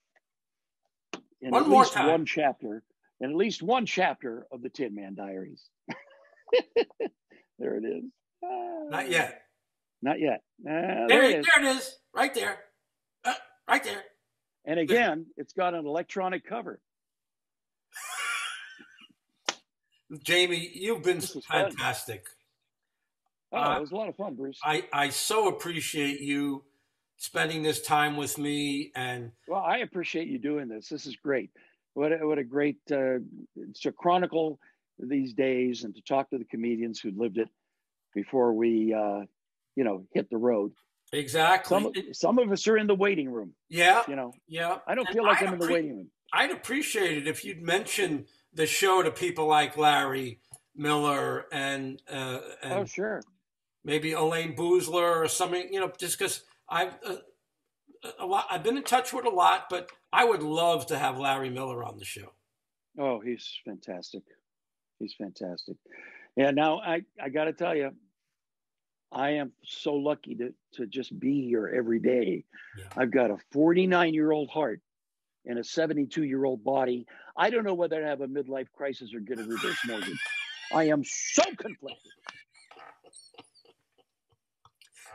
in One at more least time. one chapter, in at least one chapter of the Tin Man Diaries. There it is. Not yet. Not yet. There There it is. it is. Right there. Right there. And again, it's got an electronic cover. Jamie, you've been This is fantastic. Oh, it was a lot of fun, Bruce. I so appreciate you spending this time with me. And Well, I appreciate you doing this. This is great. What a great to chronicle these days and to talk to the comedians who lived it before we hit the road. exactly. Some of us are in the waiting room. Yeah. You know, Yeah. I don't And feel like I'm in the waiting room. I'd appreciate it if you'd mention the show to people like Larry Miller and Oh, sure. maybe Elaine Boozler or something, just because I've been in touch with a lot, but I would love to have Larry Miller on the show. Oh, he's fantastic. He's fantastic. Yeah, now I got to tell you, I am so lucky to just be here every day. Yeah. I've got a 49-year-old heart and a 72-year-old body. I don't know whether to have a midlife crisis or get a reverse mortgage. I am so conflicted.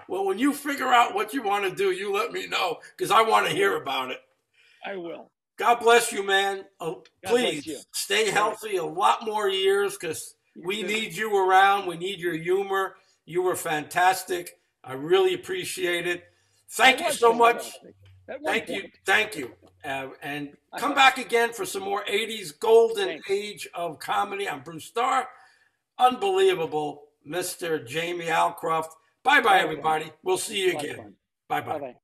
Well, when you figure out what you want to do, you let me know because I want to hear about it. I will. God bless you, man. Please you. stay healthy a lot more years because we need you around. We need your humor. You were fantastic. I really appreciate it. Thank you so much. Thank you. And come back again for some more 80s golden age of comedy. I'm Bruce Starr. Unbelievable, Mr. Jamie Alcroft. Bye-bye, everybody. We'll see you again. Bye-bye.